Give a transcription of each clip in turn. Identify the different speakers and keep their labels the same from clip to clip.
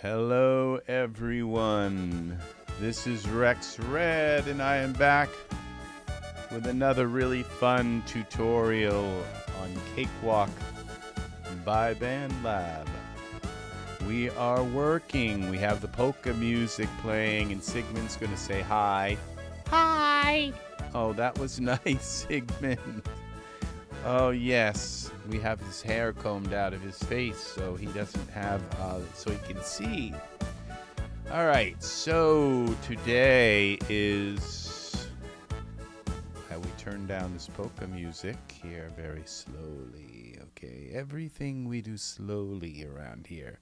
Speaker 1: Hello, everyone. This is RexRed, and I am back with another really fun tutorial on Cakewalk by BandLab. We are working. We have the polka music playing, and Sigmund's going to say hi. Hi! Oh, that was nice, Sigmund. Oh, yes. We have his hair combed out of his face so he doesn't have, so he can see. All right, so today is how we turn down this polka music here very slowly. Okay, everything we do slowly around here.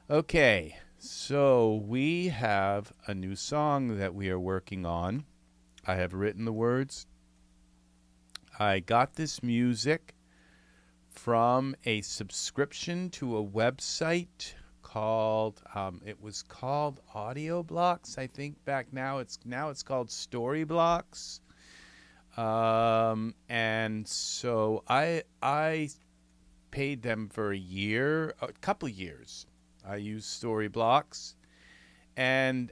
Speaker 1: Okay, so we have a new song that we are working on. I have written the words. I got this music from a subscription to a website called it was called Audio Blocks, I think. Back now it's called Story Blocks, and so I paid them for a couple years. I used Story Blocks, and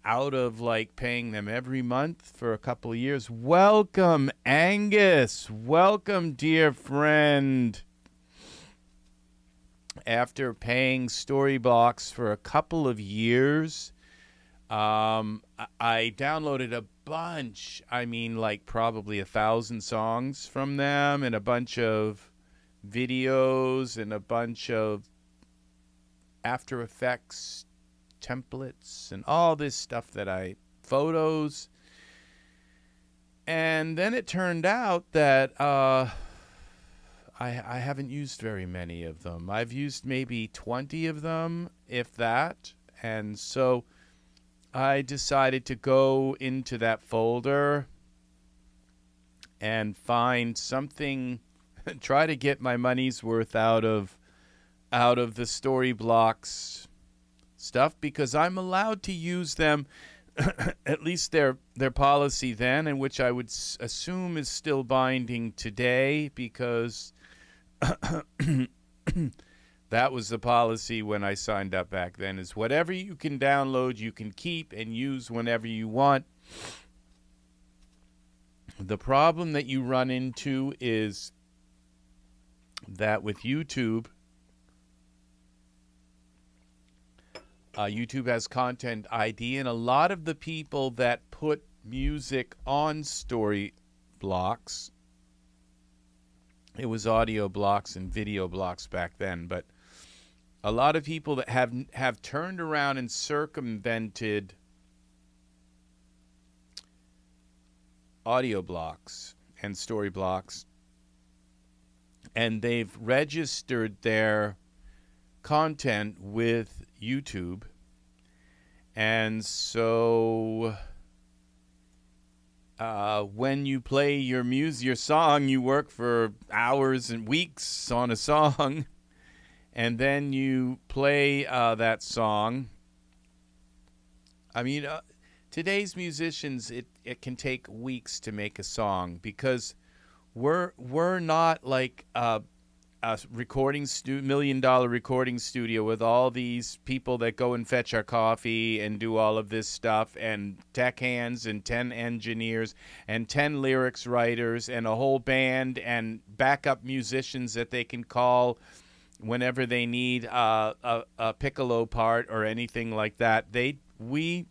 Speaker 1: out of like paying them every month for a couple of years. Welcome, Angus. Welcome, dear friend. After paying Storyblocks for a couple of years, I downloaded a bunch. I mean, like probably 1,000 songs from them, and a bunch of videos, and a bunch of After Effects templates and all this stuff photos. And then it turned out that I haven't used very many of them. I've used maybe 20 of them, if that. And so I decided to go into that folder and find something, try to get my money's worth out of the Storyblocks stuff, because I'm allowed to use them, at least their policy then, and which I would assume is still binding today, because that was the policy when I signed up back then, is whatever you can download you can keep and use whenever you want. The problem that you run into is that with YouTube, YouTube has content ID, and a lot of the people that put music on Story Blocks, it was audio blocks and video blocks back then, but a lot of people that have turned around and circumvented audio blocks and Story Blocks, and they've registered their content with YouTube. And so when you play your song, you work for hours and weeks on a song, and then you play that song. I mean, today's musicians, it can take weeks to make a song, because we're not like a $1 million recording studio with all these people that go and fetch our coffee and do all of this stuff, and tech hands and 10 engineers and 10 lyrics writers and a whole band and backup musicians that they can call whenever they need a piccolo part or anything like that. We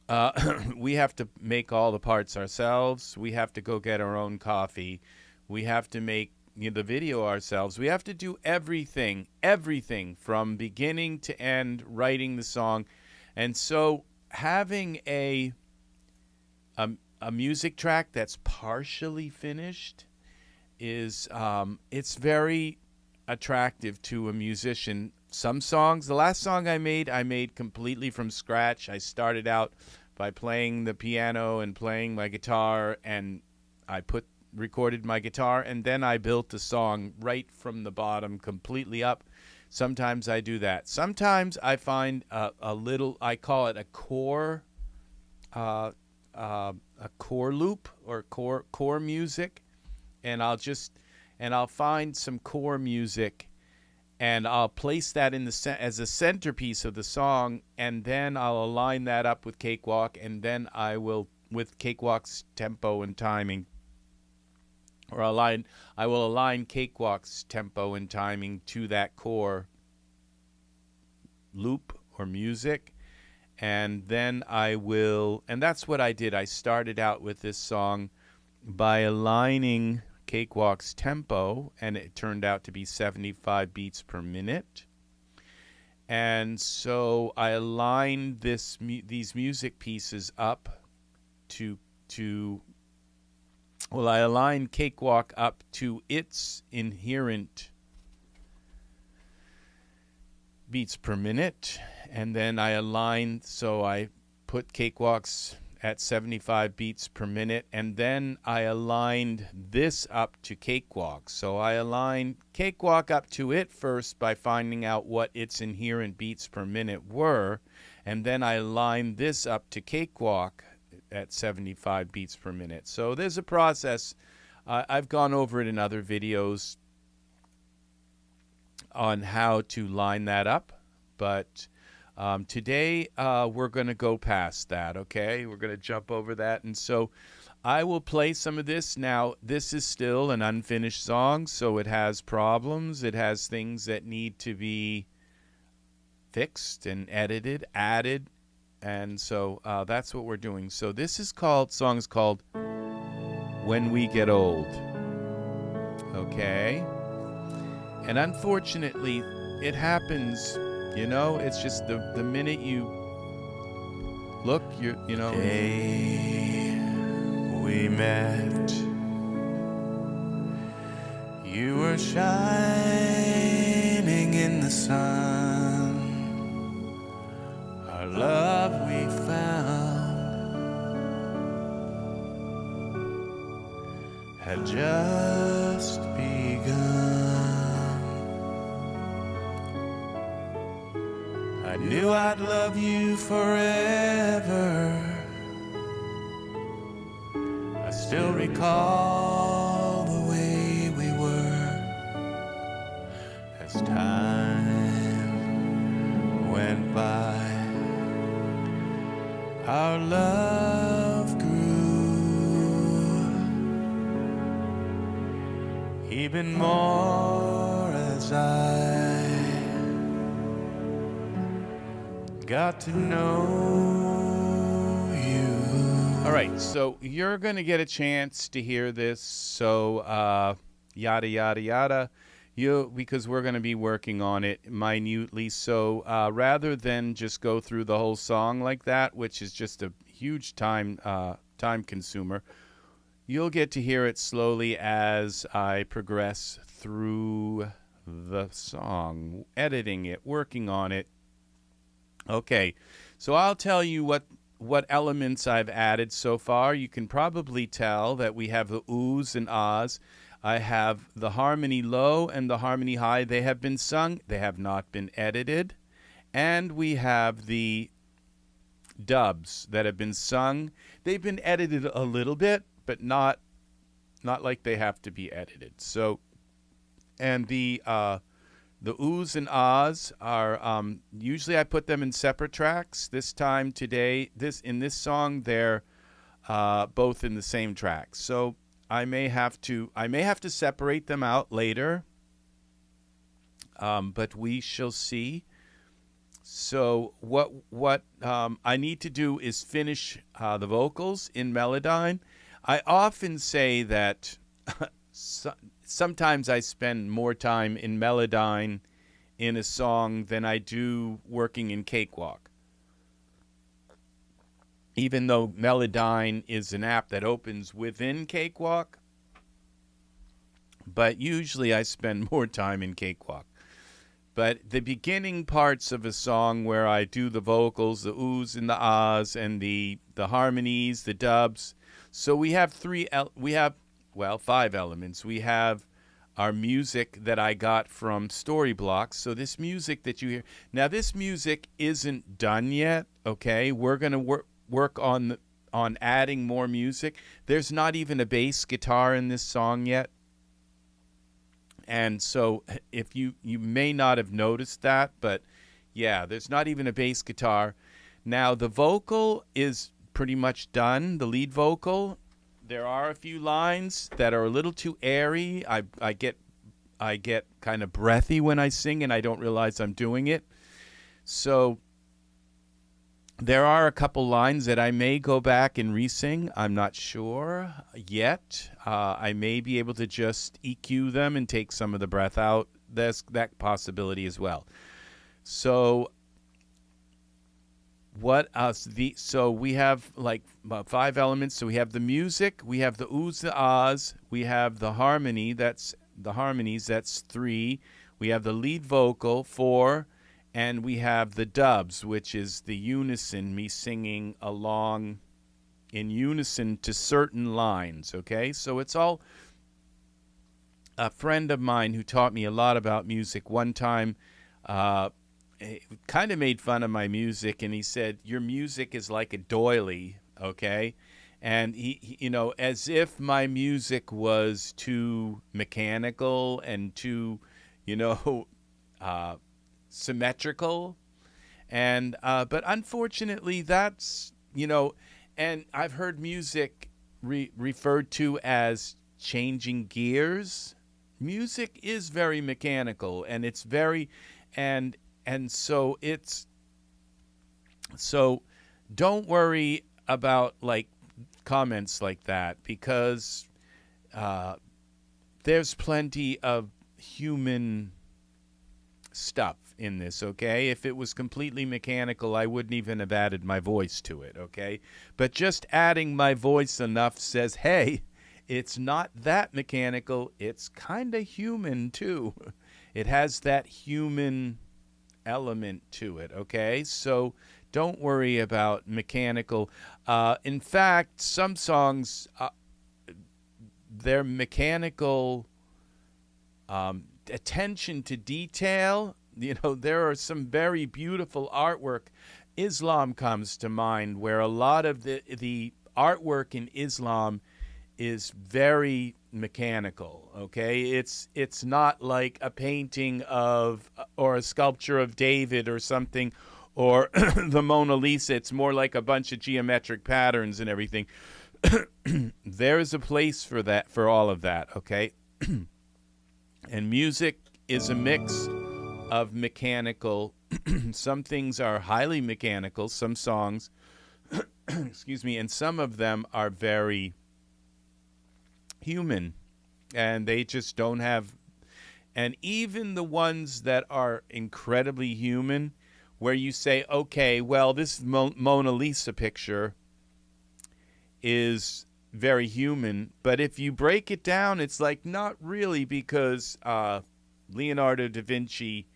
Speaker 1: have to make all the parts ourselves. We have to go get our own coffee. We have to make the video ourselves. We have to do everything from beginning to end, writing the song. And so having a music track that's partially finished is it's very attractive to a musician. Some songs, the last song I made completely from scratch. I started out by playing the piano and playing my guitar, and I recorded my guitar, and then I built the song right from the bottom completely up. Sometimes I do that. Sometimes I find a little, I call it a core loop or core music, and I'll find some core music and I'll place that in as a centerpiece of the song, and then I'll align that up with Cakewalk, and then I will, with Cakewalk's tempo and timing, or I will align Cakewalk's tempo and timing to that core loop or music, and then I will, and that's what I did. I started out with this song by aligning Cakewalk's tempo, and it turned out to be 75 beats per minute. And so I aligned these music pieces up I aligned Cakewalk up to its inherent beats per minute, and then I aligned, so I put Cakewalk's at 75 beats per minute, and then I aligned this up to Cakewalk. So I aligned Cakewalk up to it first by finding out what its inherent beats per minute were, and then I aligned this up to Cakewalk at 75 beats per minute. So there's a process. I've gone over it in other videos on how to line that up, but today, we're going to go past that, okay? We're going to jump over that. And so I will play some of this. Now, this is still an unfinished song, so it has problems. It has things that need to be fixed and edited, added. And so that's what we're doing. So this song is called When We Get Old, okay? And unfortunately, it happens. You know, it's just the minute you look, you know. Day we met, you were shining in the sun. Our love we found had just begun. I knew I'd love you forever. I still recall the way we were as time went by. Our love grew even more as I got to know you. All right, so you're going to get a chance to hear this. So yada, yada, yada, because we're going to be working on it minutely. So rather than just go through the whole song like that, which is just a huge time consumer, you'll get to hear it slowly as I progress through the song, editing it, working on it. Okay, so I'll tell you what elements I've added so far. You can probably tell that we have the oohs and ahs. I have the harmony low and the harmony high. They have been sung. They have not been edited. And we have the dubs that have been sung. They've been edited a little bit, but not like they have to be edited. So, and the oohs and ahs are usually I put them in separate tracks. This time today, in this song, they're both in the same track. So I may have to separate them out later, but we shall see. So what I need to do is finish the vocals in Melodyne. I often say that. Sometimes I spend more time in Melodyne in a song than I do working in Cakewalk. Even though Melodyne is an app that opens within Cakewalk, but usually I spend more time in Cakewalk. But the beginning parts of a song where I do the vocals, the oohs and the ahs, and the harmonies, the dubs. So we have five elements. We have our music that I got from Storyblocks. So this music that you hear. Now, this music isn't done yet, okay? We're going to work on adding more music. There's not even a bass guitar in this song yet. And so if you may not have noticed that, but yeah, there's not even a bass guitar. Now the vocal is pretty much done, the lead vocal. There are a few lines that are a little too airy. I get kind of breathy when I sing, and I don't realize I'm doing it. So there are a couple lines that I may go back and re-sing. I'm not sure yet. I may be able to just EQ them and take some of the breath out. There's that possibility as well. So what else? So we have like 5 elements. So we have the music, we have the oohs, the ahs, we have the harmony. That's the harmonies. That's 3. We have the lead vocal, 4. And we have the dubs, which is the unison, me singing along in unison to certain lines, okay? So it's all a friend of mine who taught me a lot about music one time kind of made fun of my music, and he said, your music is like a doily, okay? And he as if my music was too mechanical and too, symmetrical, and but unfortunately that's and I've heard music referred to as changing gears. Music is very mechanical, and it's very and so it's so don't worry about like comments like that, because there's plenty of human stuff in this, okay? If it was completely mechanical, I wouldn't even have added my voice to it, okay? But just adding my voice enough says, hey, it's not that mechanical, it's kind of human too. It has that human element to it, okay? So don't worry about mechanical. In fact, some songs, their mechanical attention to detail, there are some very beautiful artwork. Islam comes to mind, where a lot of the artwork in Islam is very mechanical, okay? It's not like a painting of or a sculpture of David or something, or the Mona Lisa. It's more like a bunch of geometric patterns and everything. There is a place for that, for all of that, okay? And music is a mix of mechanical. Some things are highly mechanical, some songs, excuse me, and some of them are very human, and they just don't have, and even the ones that are incredibly human, where you say, okay, well, this Mona Lisa picture is very human, but if you break it down, it's like not really, because Leonardo da Vinci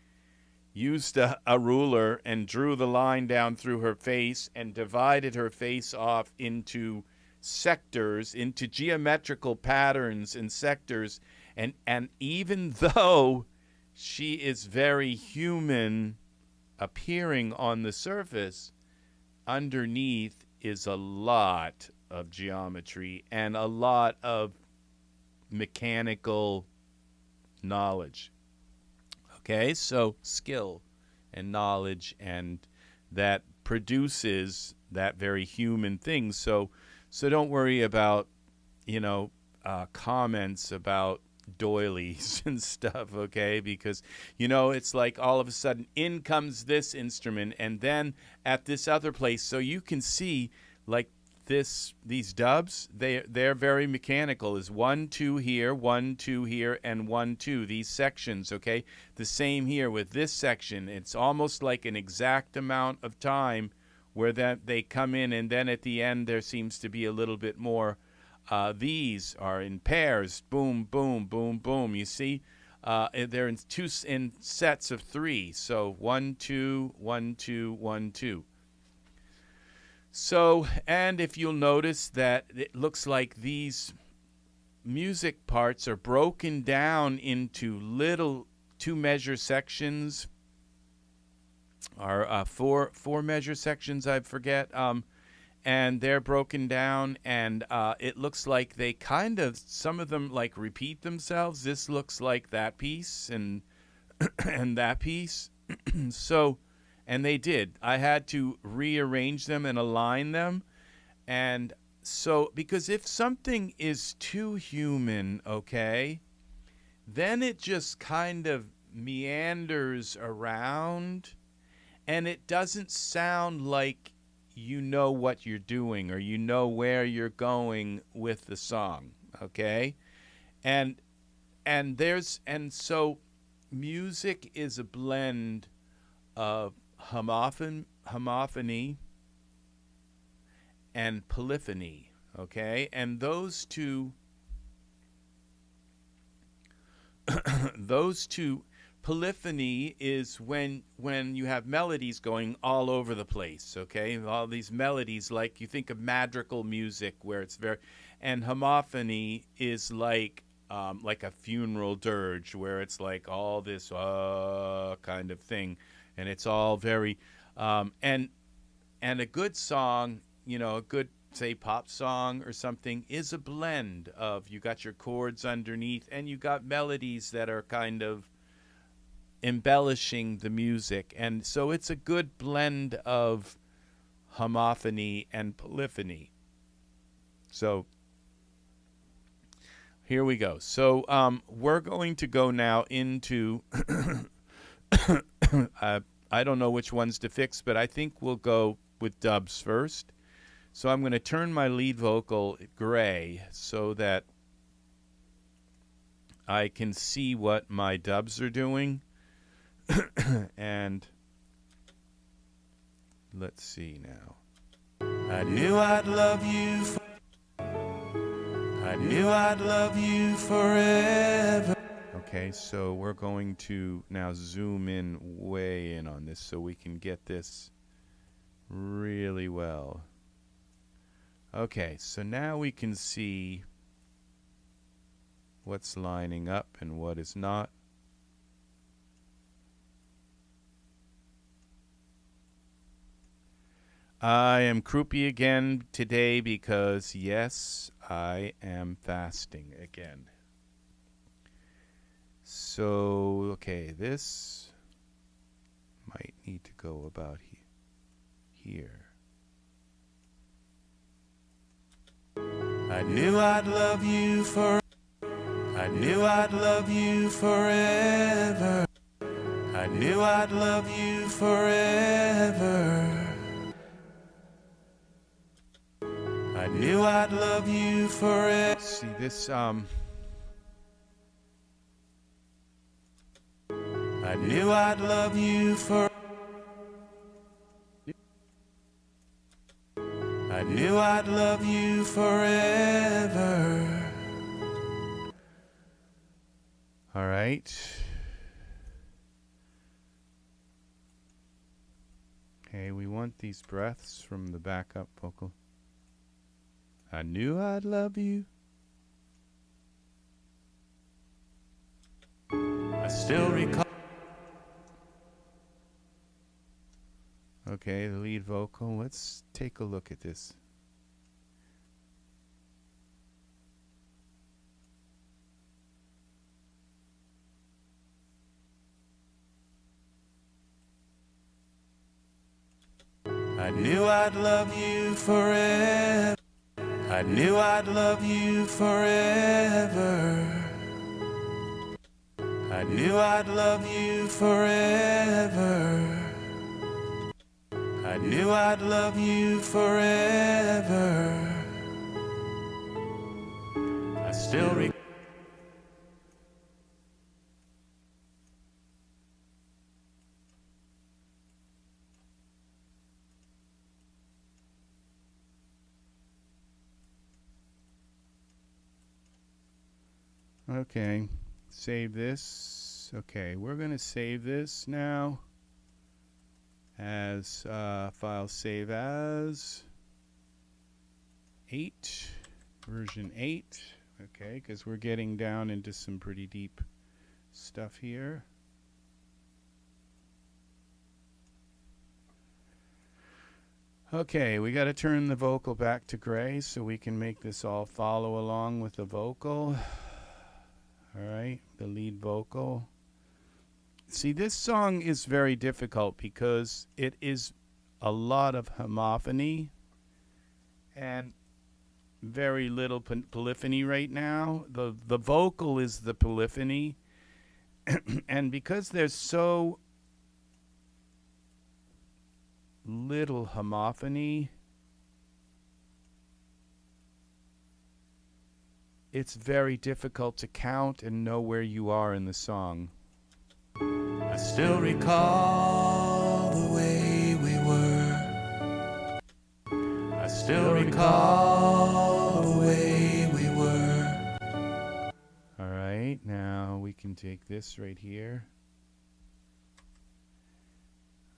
Speaker 1: used a ruler and drew the line down through her face and divided her face off into sectors, into geometrical patterns and sectors, and even though she is very human appearing on the surface, underneath is a lot of geometry and a lot of mechanical knowledge. Okay, so skill and knowledge, and that produces that very human thing. So don't worry about, comments about doilies and stuff, okay? Because, it's like all of a sudden in comes this instrument, and then at this other place. So you can see, like, these dubs, they're very mechanical. Is 1 2 here, 1 2 here, and 1 2, these sections, okay? The same here with this section. It's almost like an exact amount of time where that they come in, and then at the end there seems to be a little bit more. These are in pairs, boom boom boom boom, you see? They're in sets of 3, so 1 2 1 2 1 2. So, and if you'll notice that it looks like these music parts are broken down into little 2-measure sections, or 4 measure sections, I forget. and they're broken down, and it looks like they kind of, some of them like repeat themselves. This looks like that piece and and that piece. So, and they did. I had to rearrange them and align them. And so, because if something is too human, okay, then it just kind of meanders around, and it doesn't sound like you know what you're doing or you know where you're going with the song, okay? And so music is a blend of homophony and polyphony, okay? And those two polyphony is when you have melodies going all over the place, okay? All these melodies, like you think of madrigal music where it's very, and homophony is like a funeral dirge where it's like all this kind of thing, and it's all very and a good song, you know, a good, say, pop song or something is a blend of, you got your chords underneath and you got melodies that are kind of embellishing the music. And so it's a good blend of homophony and polyphony. So here we go. So we're going to go now into I don't know which ones to fix, but I think we'll go with dubs first. So I'm going to turn my lead vocal gray so that I can see what my dubs are doing. And let's see now. I knew I'd love you. I knew I'd love you forever. Okay, so we're going to now zoom in way in on this so we can get this really well. Okay, so now we can see what's lining up and what is not. I am croupy again today because, yes, I am fasting again. So, okay, this might need to go about here. I knew I'd love you I knew I'd love you forever. I knew I'd love you forever. I knew I'd love you forever. See this, I knew I'd love you I knew I'd love you forever. All right. Okay, we want these breaths from the backup vocal. I knew I'd love you. I still recall. Okay, the lead vocal. Let's take a look at this. I knew I'd love you forever. I knew I'd love you forever. I knew I'd love you forever. I knew I'd love you forever. I still recall. Okay, save this. Okay, we're going to save this now as file save as 8, version 8. Okay, because we're getting down into some pretty deep stuff here. Okay, we got to turn the vocal back to gray so we can make this all follow along with the vocal. All right, the lead vocal. See, this song is very difficult because it is a lot of homophony and very little polyphony right now. The vocal is the polyphony. And because there's so little homophony, it's very difficult to count and know where you are in the song. I still recall the way we were. I still recall the way we were. All right, now we can take this right here.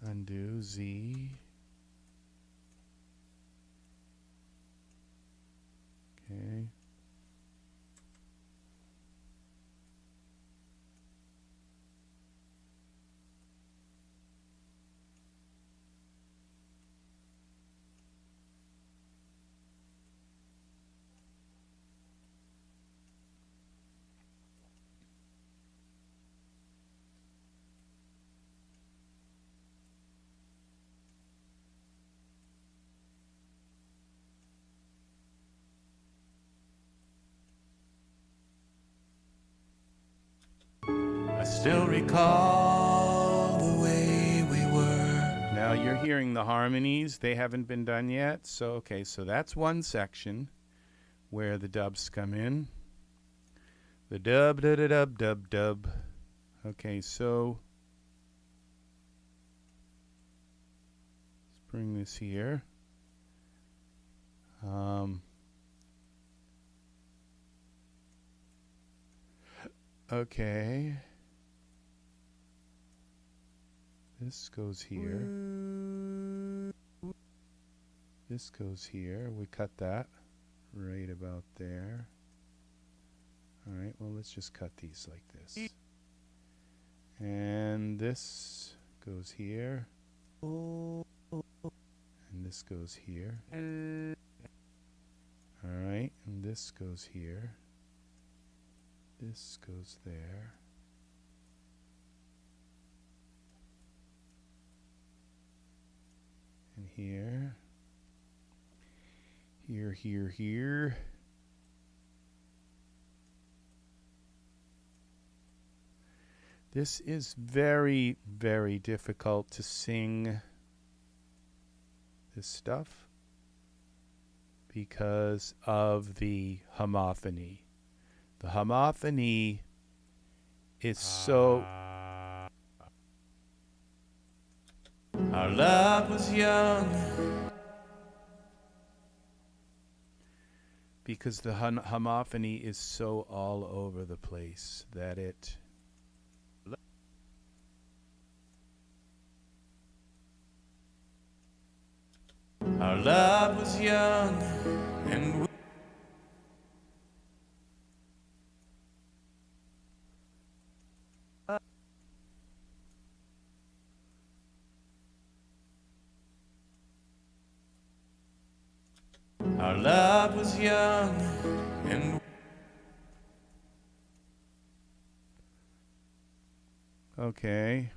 Speaker 1: Undo Z. Okay. I still recall the way we were. Now you're hearing the harmonies. They haven't been done yet. So, okay, so that's one section where the dubs come in. The dub, da da dub, dub, dub. Okay, so let's bring this here. Okay. This goes here. This goes here. We cut that right about there. All right, well, let's just cut these like this. And this goes here. And this goes here. All right, and this goes here. This goes there. And here. Here, here, here. This is very, very difficult to sing this stuff because of the homophony. The homophony is so... Our love was young. Because the homophony is so all over the place that it... Our love was young and we... Our love was young and... Okay.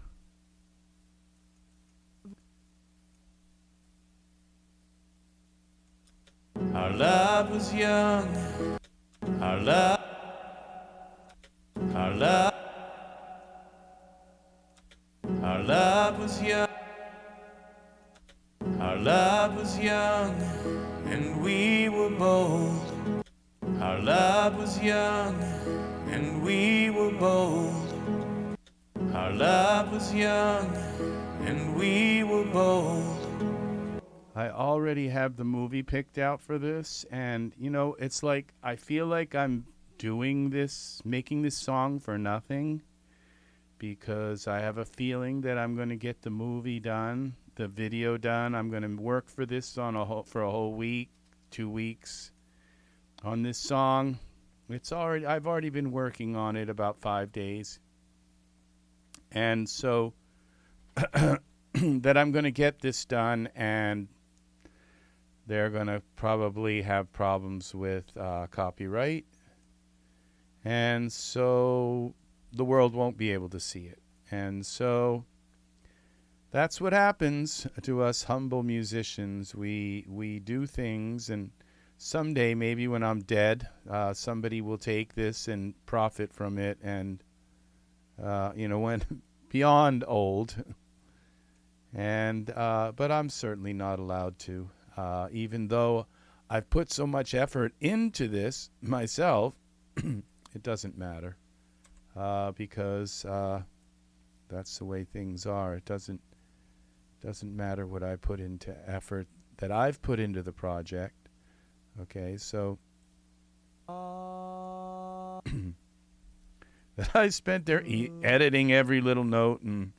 Speaker 1: Our love was young. Our love. Our love. Our love was young. Our love was young, and we were bold. Our love was young, and we were bold. Our love was young, and we were bold. I already have the movie picked out for this, and you know, it's like I feel like I'm doing this, making this song for nothing, because I have a feeling that I'm going to get the movie done, the video done. I'm going to work for this for a whole week, 2 weeks on this song. I've already been working on it about 5 days, and so that I'm going to get this done and they're going to probably have problems with copyright. And so the world won't be able to see it. And so that's what happens to us humble musicians. We do things, and someday, maybe when I'm dead, somebody will take this and profit from it, and when beyond old. And but I'm certainly not allowed to, even though I've put so much effort into this myself. It doesn't matter, because that's the way things are. It doesn't matter what I put into effort that I've put into the project. Okay, so that I spent there editing every little note and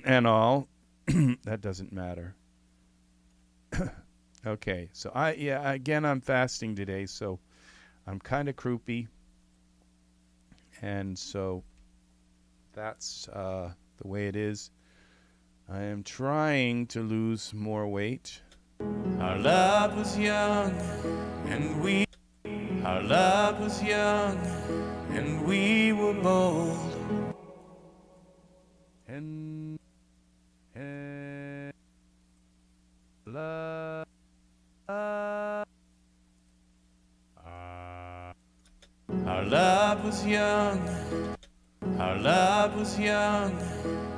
Speaker 1: and all. That doesn't matter. Okay, so again, I'm fasting today, so I'm kind of croupy, and so that's the way it is. I am trying to lose more weight. Our love was young, and our love was young, and we were bold. And love. Our love was young, our love was young,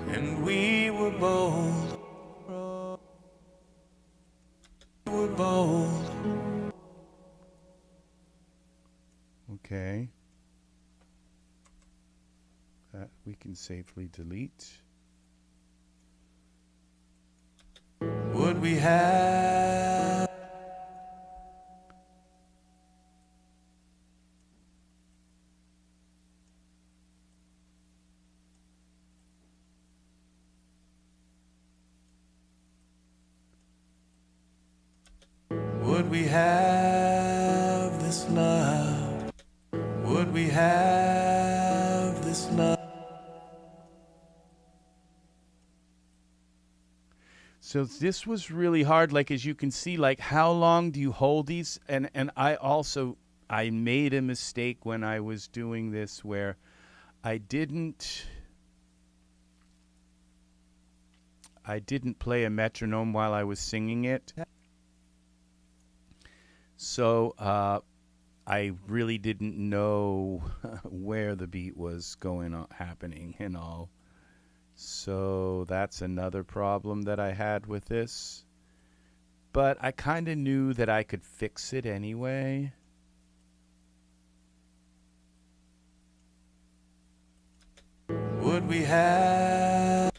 Speaker 1: and we were bold. We were bold. Okay. That we can safely delete. Would we have Would we have this love? Would we have this love? So this was really hard. Like, as you can see, like, how long do you hold these? And I made a mistake when I was doing this where I didn't play a metronome while I was singing it. So I really didn't know where the beat was happening and all. So that's another problem that I had with this. But I kind of knew that I could fix it anyway. Would we have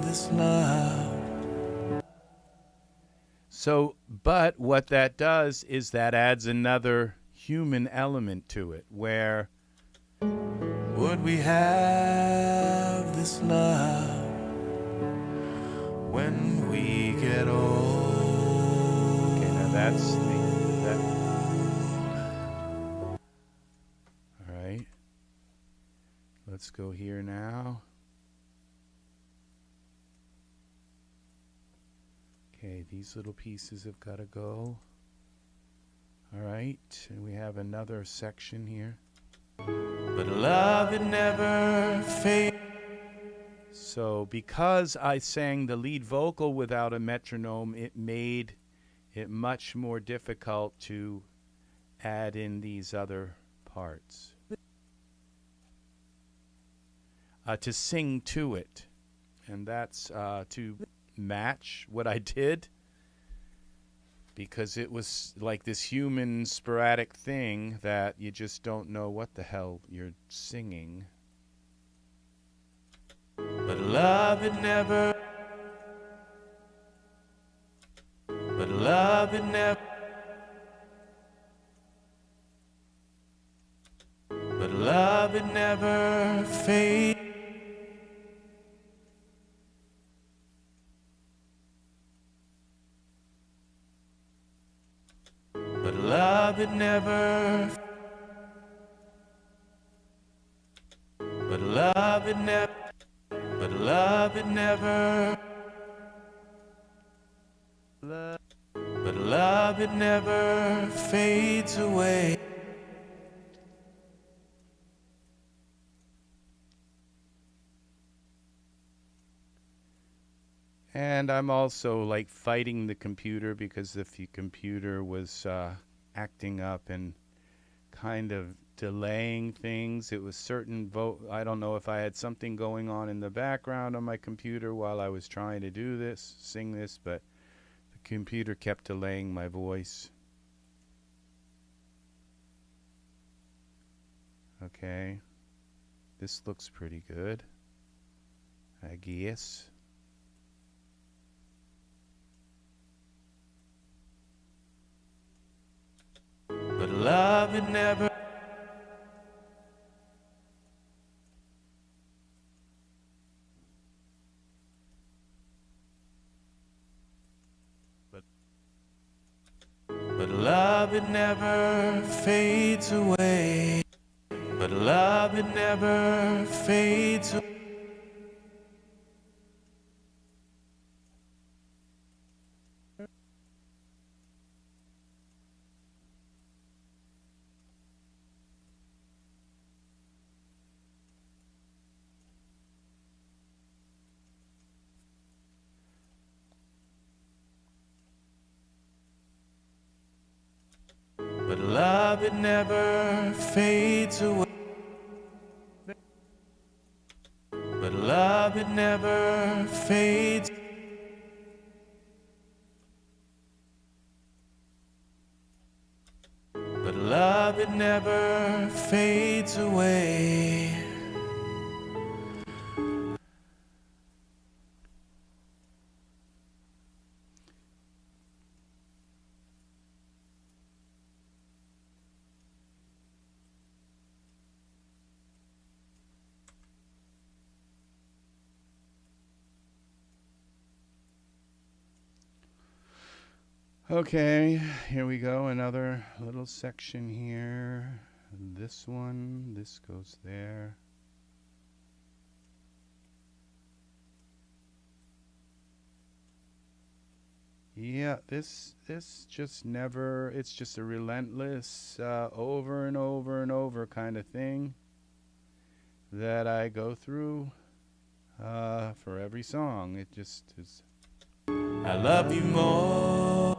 Speaker 1: this love? So, but what that does is that adds another human element to it, where would we have this love when we get old? Okay, now that's that. All right. Let's go here now. Okay, these little pieces have got to go. All right, and we have another section here. But love, it never fades. So because I sang the lead vocal without a metronome, it made it much more difficult to add in these other parts. To sing to it. And that's to match what I did, because it was like this human sporadic thing that you just don't know what the hell you're singing. But love, it never. But love, it never. But love, it never fades. But love, it never. But love, it never. But love, it never. but love, it never fades away. And I'm also like fighting the computer because if the computer was acting up and kind of delaying things, it was certain I don't know if I had something going on in the background on my computer while I was trying to do this, sing this, but the computer kept delaying my voice. Okay, this looks pretty good, I guess. But love, it never. But love, it never fades away. But love, it never fades away. But love, it never fades away. But love, it never fades. But love, it never fades away. Okay, here we go, another little section here. This one, this goes there. Yeah, this just never, it's just a relentless over and over and over kind of thing that I go through for every song. It just is. I love you more.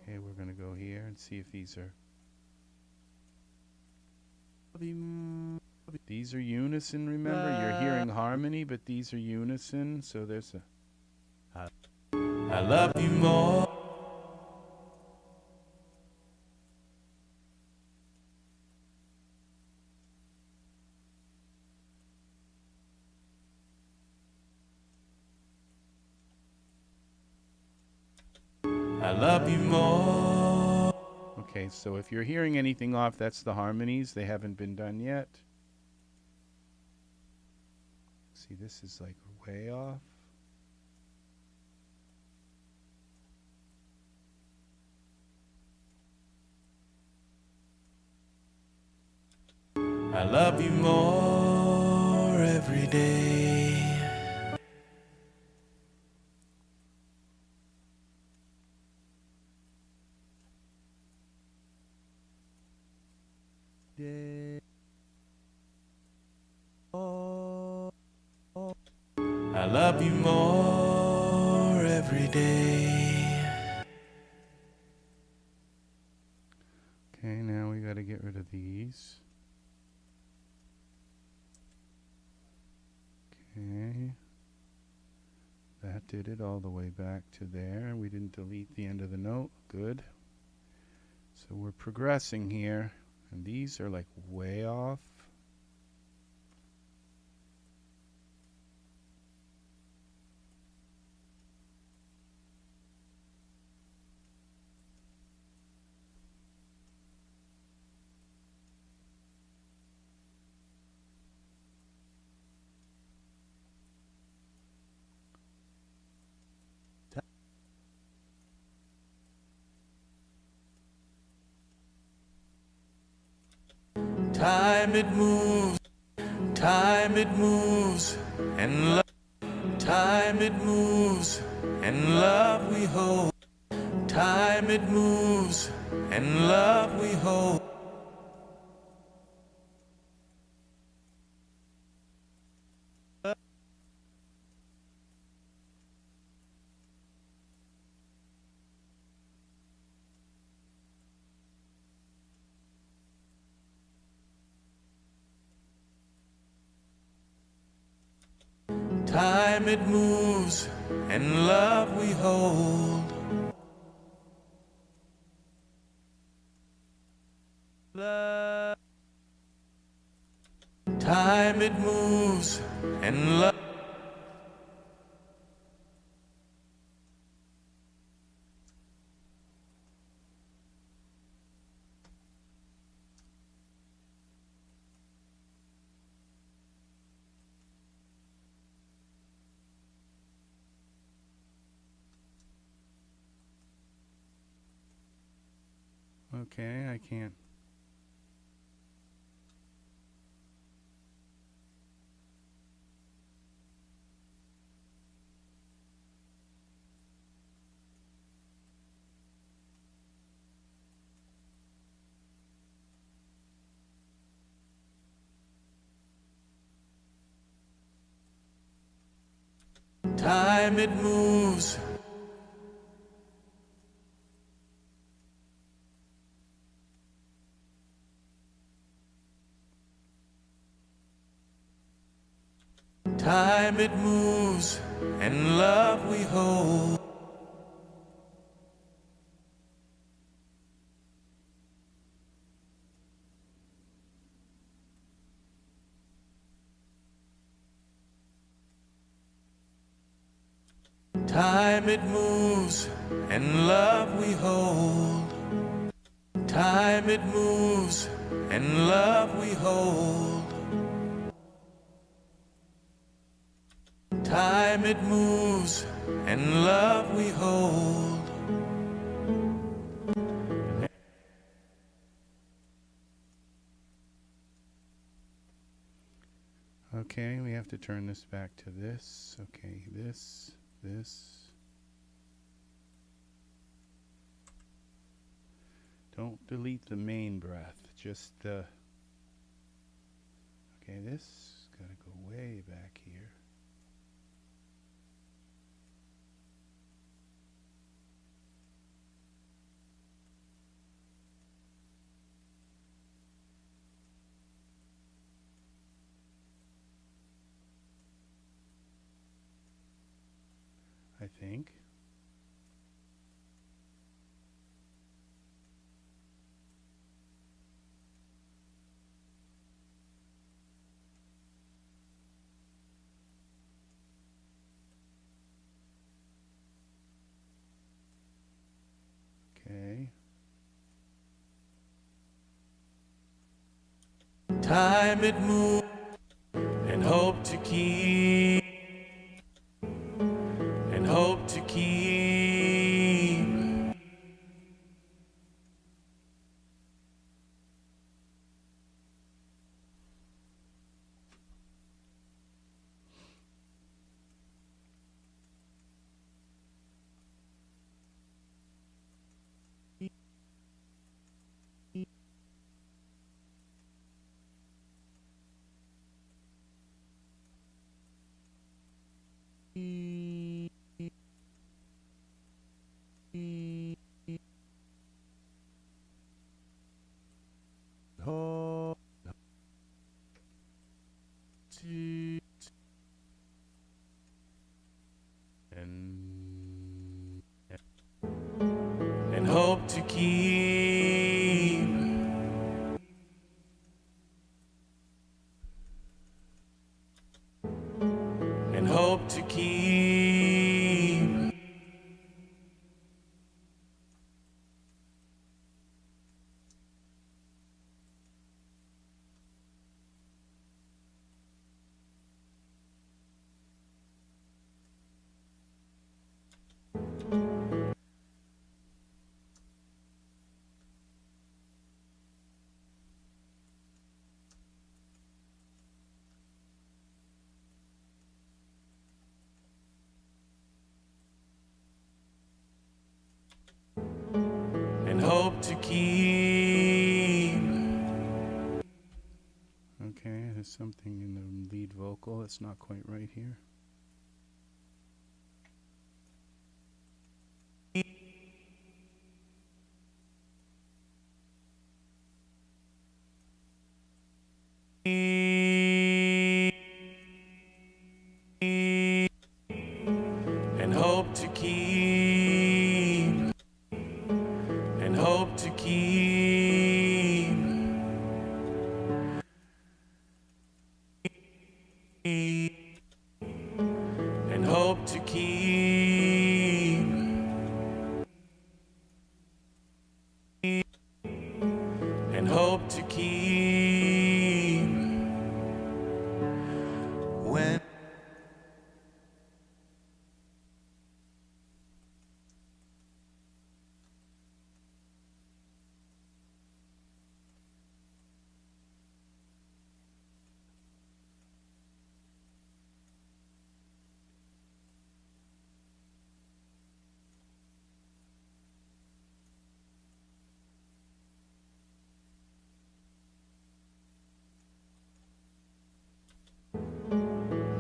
Speaker 1: Okay, we're going to go here and see if these are. These are unison, remember? You're hearing harmony, but these are unison, so there's a. I love you more. I love you more. Okay, so if you're hearing anything off, that's the harmonies. They haven't been done yet. See, this is like way off. I love you more every day. I love you more every day. Okay, now we got to get rid of these. Okay. That did it all the way back to there. We didn't delete the end of the note. Good. So we're progressing here. And these are like way off. Time it moves, and Time it moves, and love we hold. Time it moves, and love we hold. Time it moves, and love we hold. Time it moves, and love. Okay, I can't. Time it moves. Time it moves, and love we hold. Time it moves, and love we hold. Time it moves, and love we hold. Time it moves, and love we hold. Okay, we have to turn this back to this. Okay, this. Don't delete the main breath, just the... Okay, this gotta go way back here. I think. Okay. Time it moves, and hope to keep, and hope to keep. And hope to keep, and hope to keep. hope to keep. Okay, there's something in the lead vocal that's not quite right here. And hope to keep. And hope to keep. And hope to keep. And hope to keep. When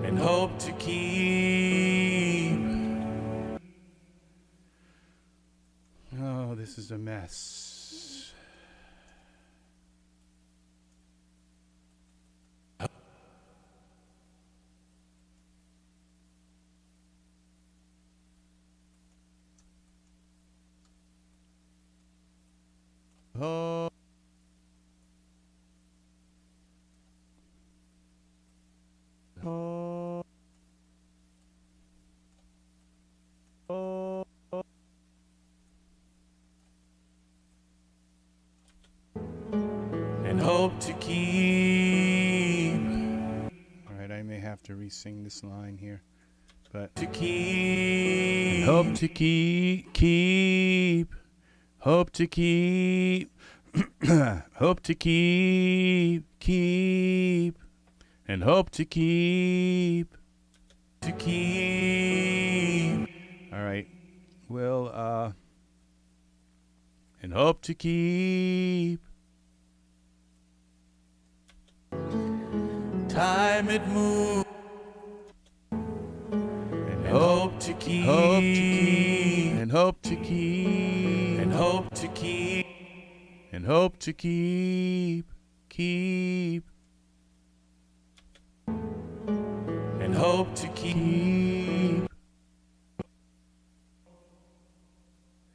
Speaker 1: and hope to keep. Oh, this is a mess. Oh. Oh. Oh. And hope to keep. All right, I may have to re-sing this line here, but to keep. Hope to keep. Hope to keep. Hope to keep. And hope to keep. To keep. All right. Well, and hope to keep. Time it moves. And hope to keep. Hope to keep. And hope to keep. And hope to keep. And hope to keep. Keep. And hope to keep.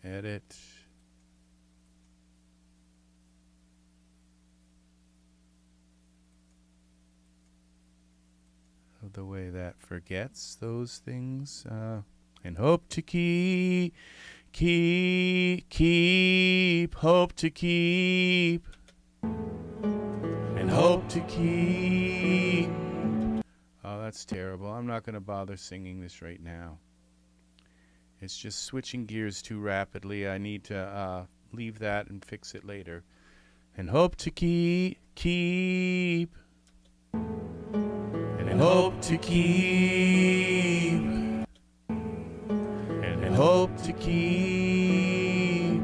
Speaker 1: Edit. The way that forgets those things. And hope to keep. Hope to keep. And hope to keep. Oh, that's terrible. I'm not going to bother singing this right now. It's just switching gears too rapidly. I need to leave that and fix it later. And hope to keep. And hope to keep. And hope to keep.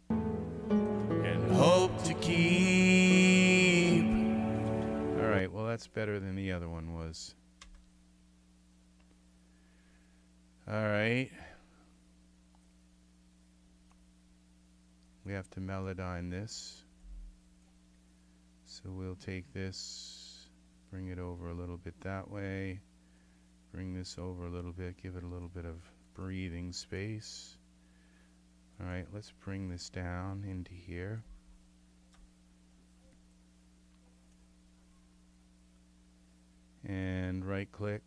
Speaker 1: And hope to keep. All right, well, that's better than the other one was. All right. We have to melodyne this. So we'll take this, bring it over a little bit that way, bring this over a little bit, give it a little bit of breathing space. All right, let's bring this down into here. And right click,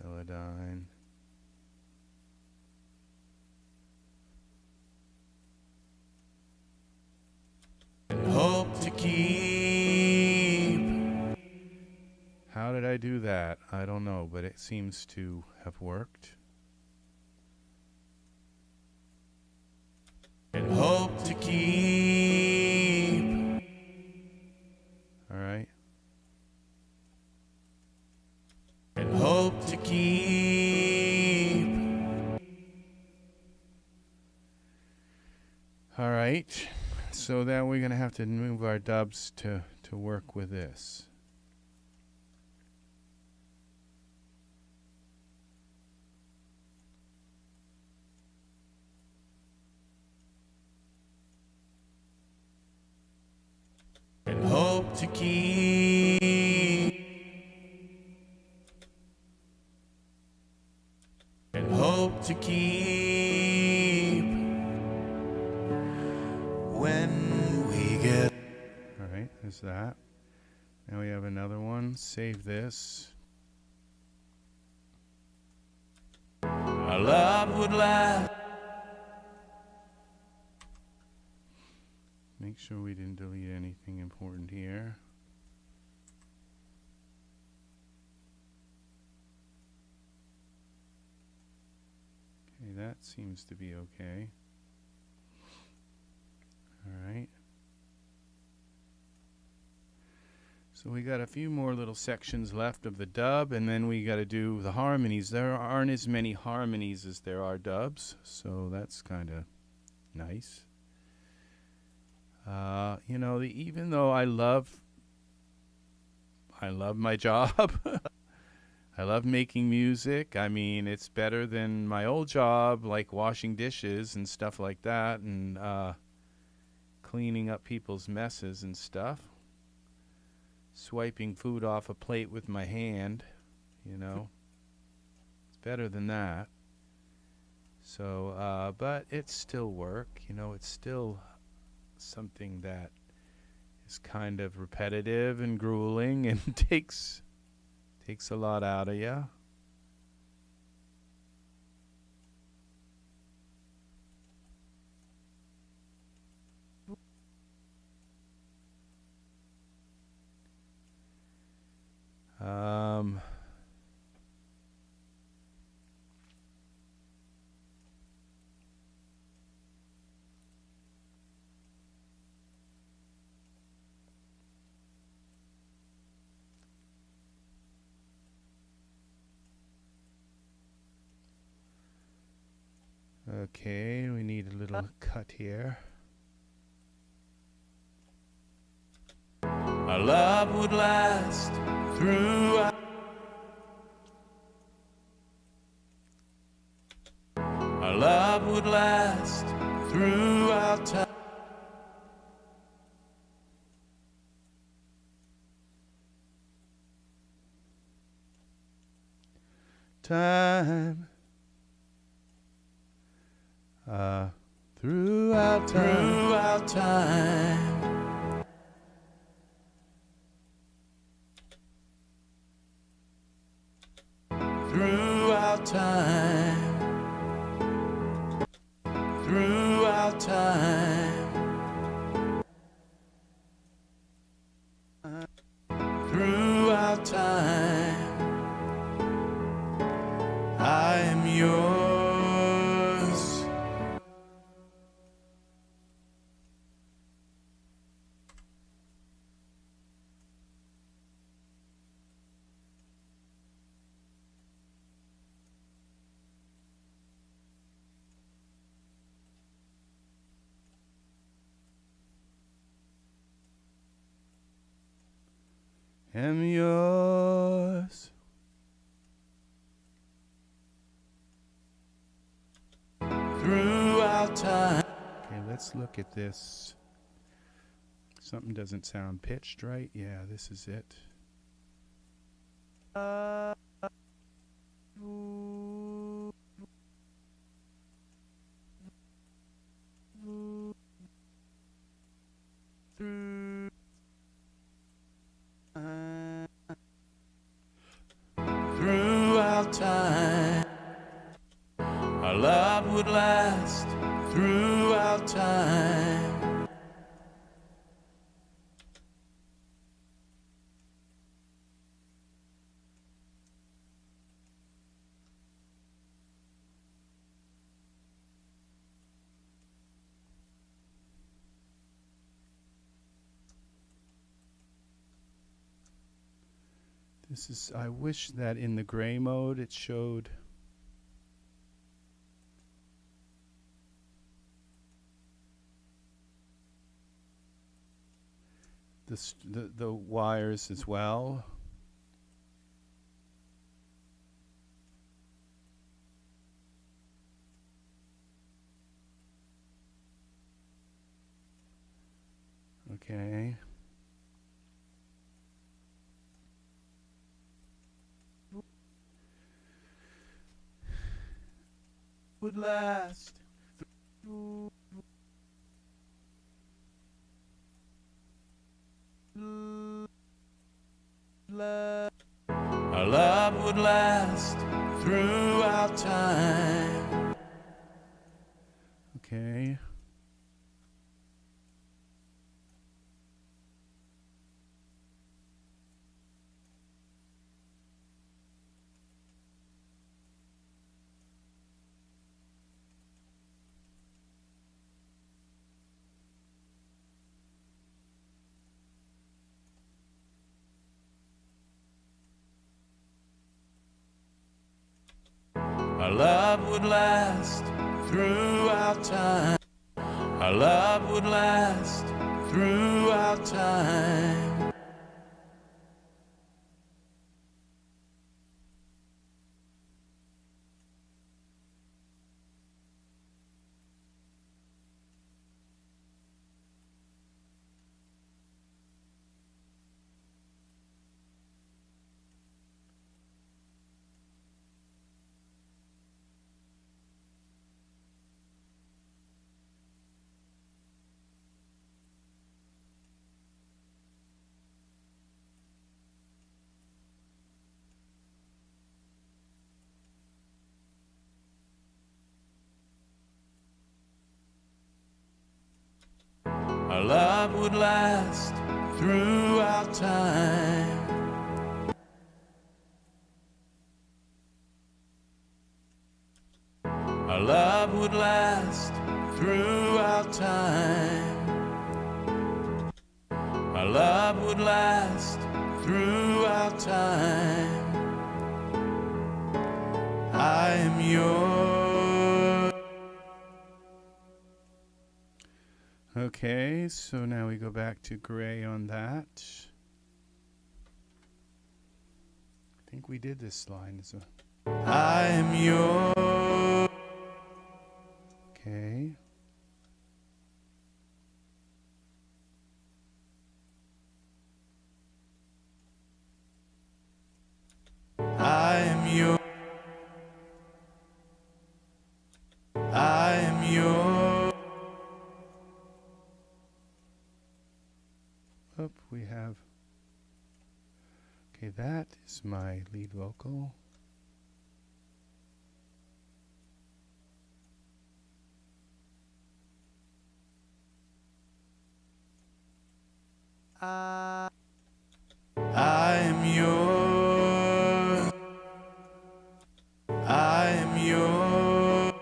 Speaker 1: melodyne. Hope to keep. How did I do that? I don't know, but it seems to have worked. And hope to keep. All right. All right, so then we're gonna have to move our dubs to work with this. And hope to keep when we get. All right, there's that. Now we have another one. Save this. Our love would last. Make sure we didn't delete anything important here. Okay, that seems to be okay. All right. So we got a few more little sections left of the dub, and then we got to do the harmonies. There aren't as many harmonies as there are dubs, so that's kind of nice. You know, even though I love my job. I love making music. I mean, it's better than my old job, like washing dishes and stuff like that, and cleaning up people's messes and stuff. Swiping food off a plate with my hand, you know. It's better than that. So, but it's still work, you know. It's still something that is kind of repetitive and grueling and takes a lot out of you. Okay, we need a little cut here. Our love would last throughout. Our love would last throughout time. Throughout time. Throughout time. Throughout time. Throughout time. I am yours. Am yours. Throughout time. Okay, let's look at this. Something doesn't sound pitched right. Yeah, this is it. Throughout time. Our love would last throughout time. This is, I wish that in the gray mode it showed . the wires as well. Okay. Would last through our love would last throughout time. Okay. Our love would last throughout time. Our love would last throughout time. Our love would last throughout time. Our love would last throughout time. Our love would last throughout time. I am yours. Okay, so now we go back to gray on that. I think we did this line. So I am yours. Okay. I am yours. I am yours. Up we have. Okay, that is my lead vocal. I am yours. I am yours.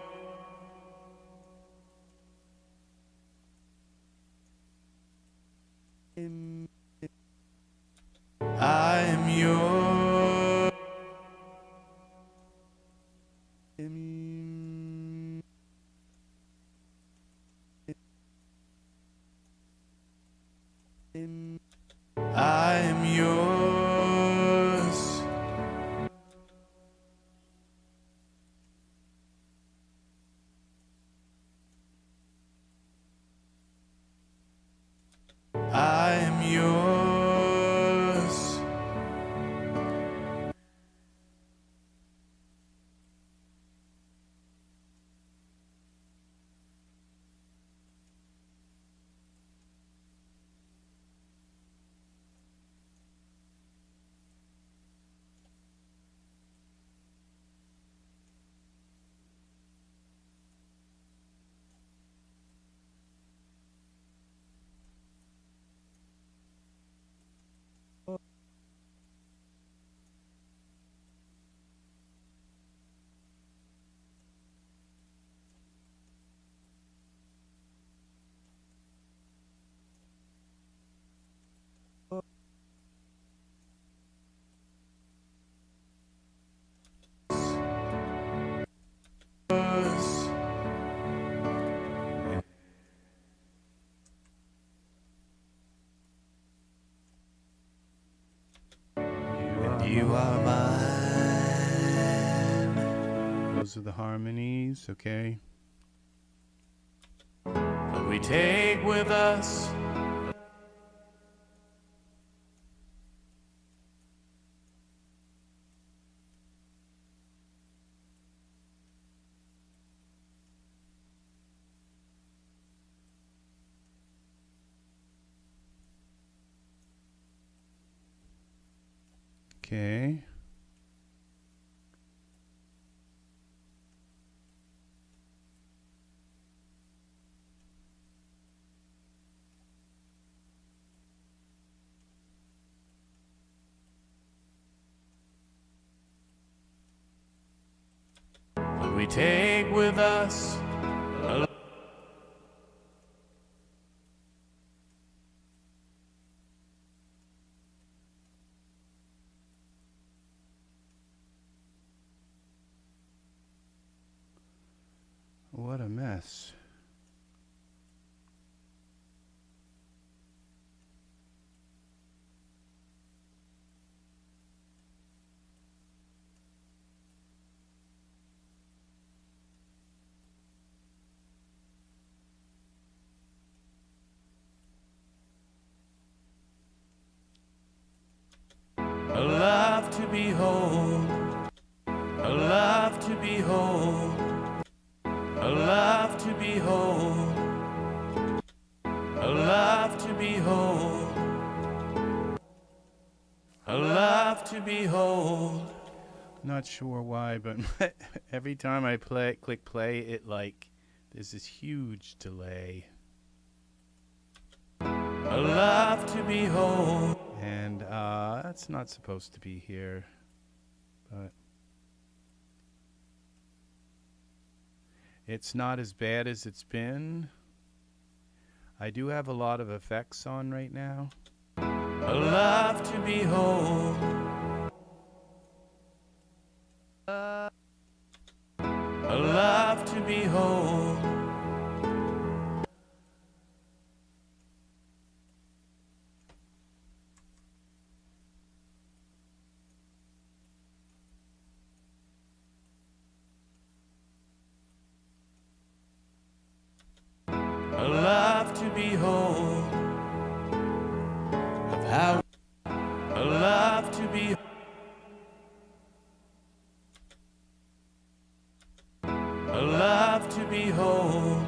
Speaker 1: I am yours.
Speaker 2: You are mine.
Speaker 1: Those are the harmonies, okay?
Speaker 2: We take with us
Speaker 1: Okay.
Speaker 2: we take with us a
Speaker 1: What a mess.
Speaker 2: love to behold, a love to behold, a love to behold, a love to behold, a love to behold.
Speaker 1: Not sure why, but every time I click play, it there's this huge delay.
Speaker 2: A love to behold.
Speaker 1: And that's not supposed to be here, but it's not as bad as it's been. I do have a lot of effects on right now.
Speaker 2: A love to behold. A love to behold. A love to behold. Of how a love to behold. A love to behold.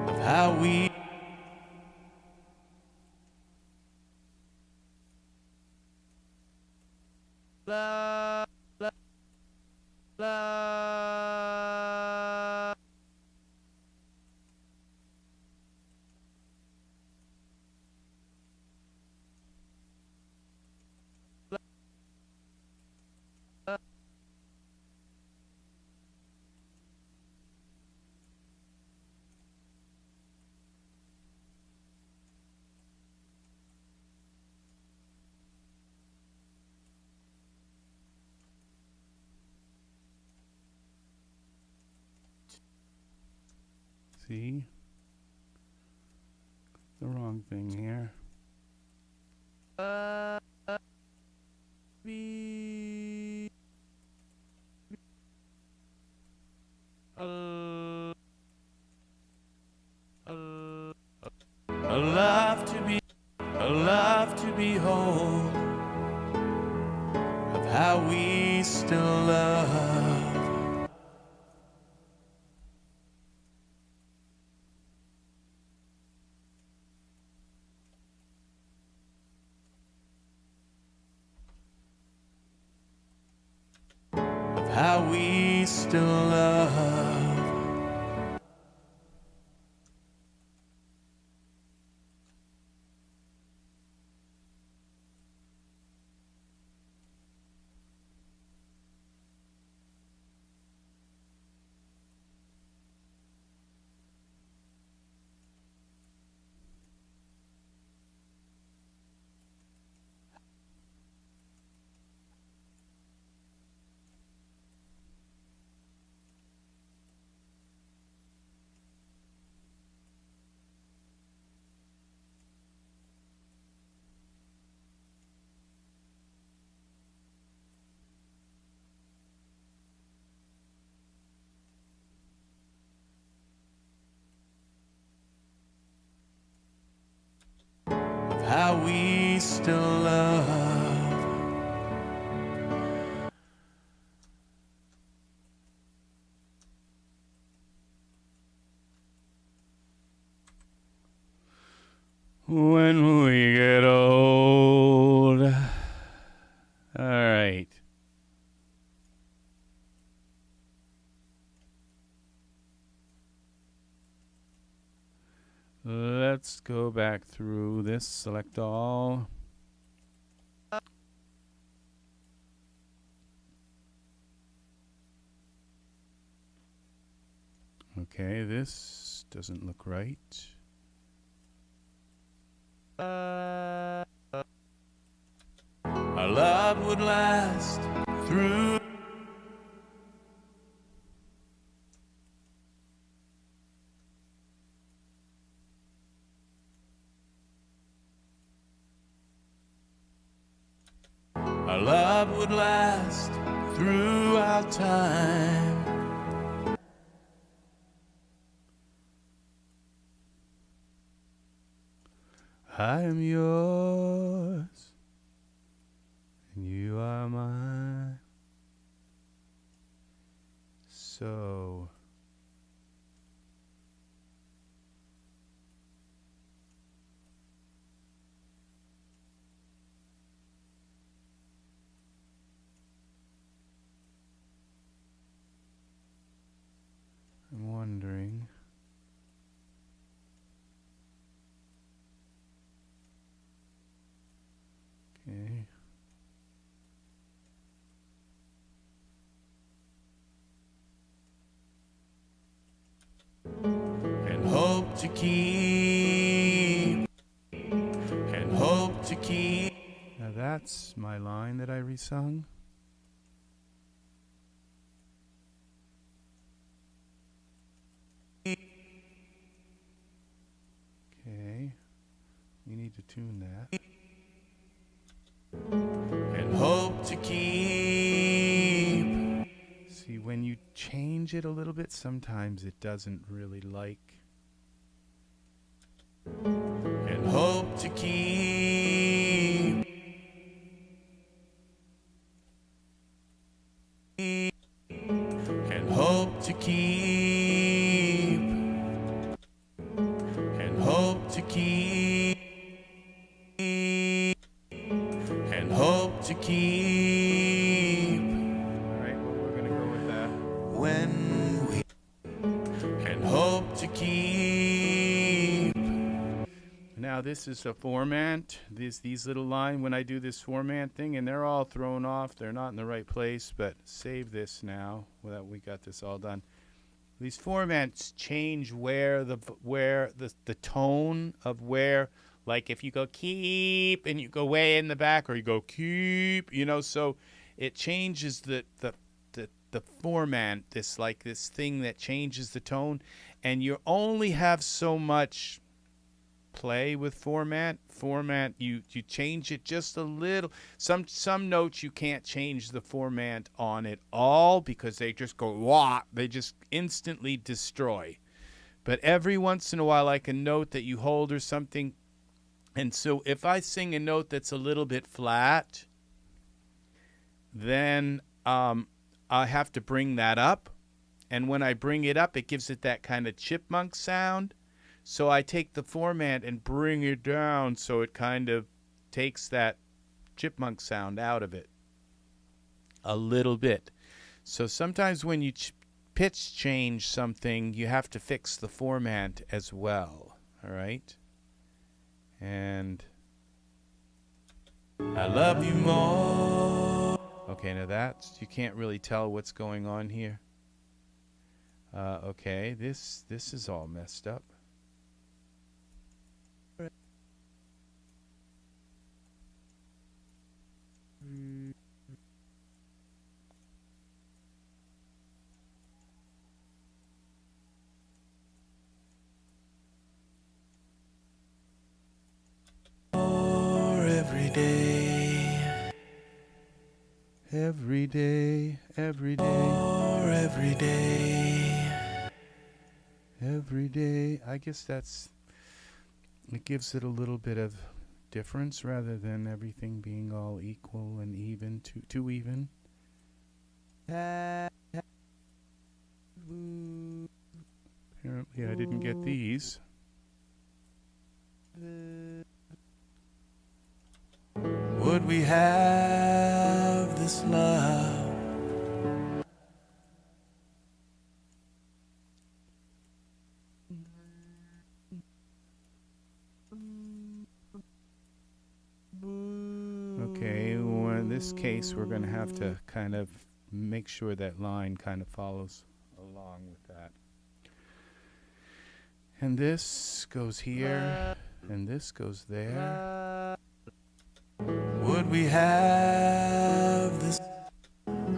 Speaker 2: Of how we love, love, love.
Speaker 1: See? The wrong thing here.
Speaker 2: Be a love to be, a love to behold. Of how we still love. Of how we still love. how we still love.
Speaker 1: When we get old. All right. Let's go back through this. Select all. Okay, this doesn't look right.
Speaker 2: Our love would last through. Our love would last throughout time.
Speaker 1: I am yours, and you are mine. So, I'm wondering. Okay.
Speaker 2: And hope to keep. And hope to keep.
Speaker 1: Now that's my line that I resung. Okay. You need to tune that.
Speaker 2: And hope to keep.
Speaker 1: See, when you change it a little bit, sometimes it doesn't really like.
Speaker 2: And hope to keep. And hope to keep. And hope to keep. And hope to keep.
Speaker 1: All right, well, we're going to go with that.
Speaker 2: When we. And hope to keep.
Speaker 1: Now this is a format. These little lines, when I do this format thing, and they're all thrown off. They're not in the right place, but save this now. Well, we got this all done. These formats change where the tone of where, like if you go keep and you go way in the back, or you go keep, you know, so it changes the format, this thing that changes the tone, and you only have so much play with format. You change it just a little. Some notes you can't change the format on at all because they just go wah, they just instantly destroy. But every once in a while, like a note that you hold or something, and so if I sing a note that's a little bit flat, then I have to bring that up, and when I bring it up, it gives it that kind of chipmunk sound. So I take the format and bring it down so it kind of takes that chipmunk sound out of it a little bit. So sometimes when you pitch change something, you have to fix the format as well. All right? And
Speaker 2: I love you more.
Speaker 1: okay, now that's, you can't really tell what's going on here. Okay, this is all messed up.
Speaker 2: Every day.
Speaker 1: Every day, every day.
Speaker 2: Every day.
Speaker 1: Every day. I guess it gives it a little bit of difference rather than everything being all equal and even, too even. Apparently I didn't get these.
Speaker 2: Would we have this love?
Speaker 1: Okay, well, in this case we're going to have to kind of make sure that line kind of follows along with that. And this goes here, and this goes there.
Speaker 2: Would we have this?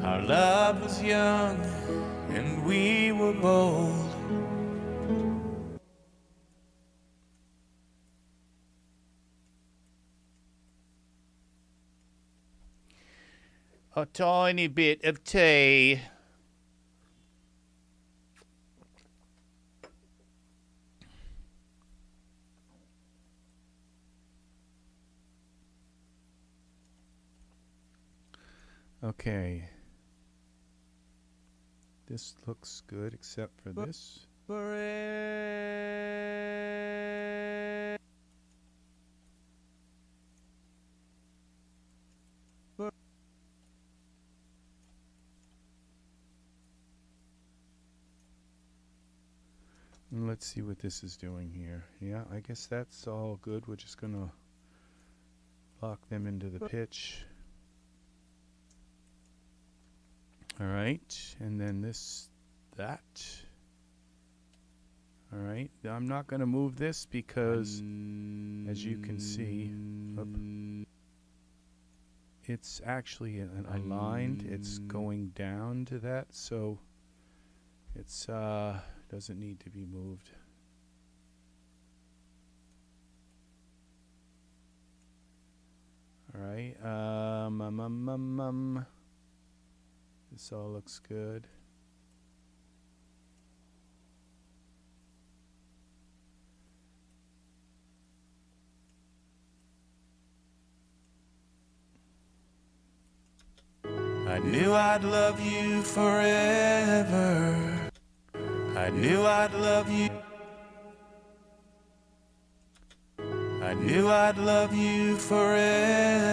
Speaker 2: Our love was young and we were bold.
Speaker 1: A tiny bit of tea. Okay. This looks good except for this. And let's see what this is doing here. Yeah, I guess that's all good. We're just going to lock them into the pitch. All right, and then that. All right, I'm not going to move this because, as you can see, it's actually aligned. It's going down to that, so it's doesn't need to be moved. All right, this all looks good.
Speaker 2: I knew I'd love you forever. I knew I'd love you. I knew I'd love you forever.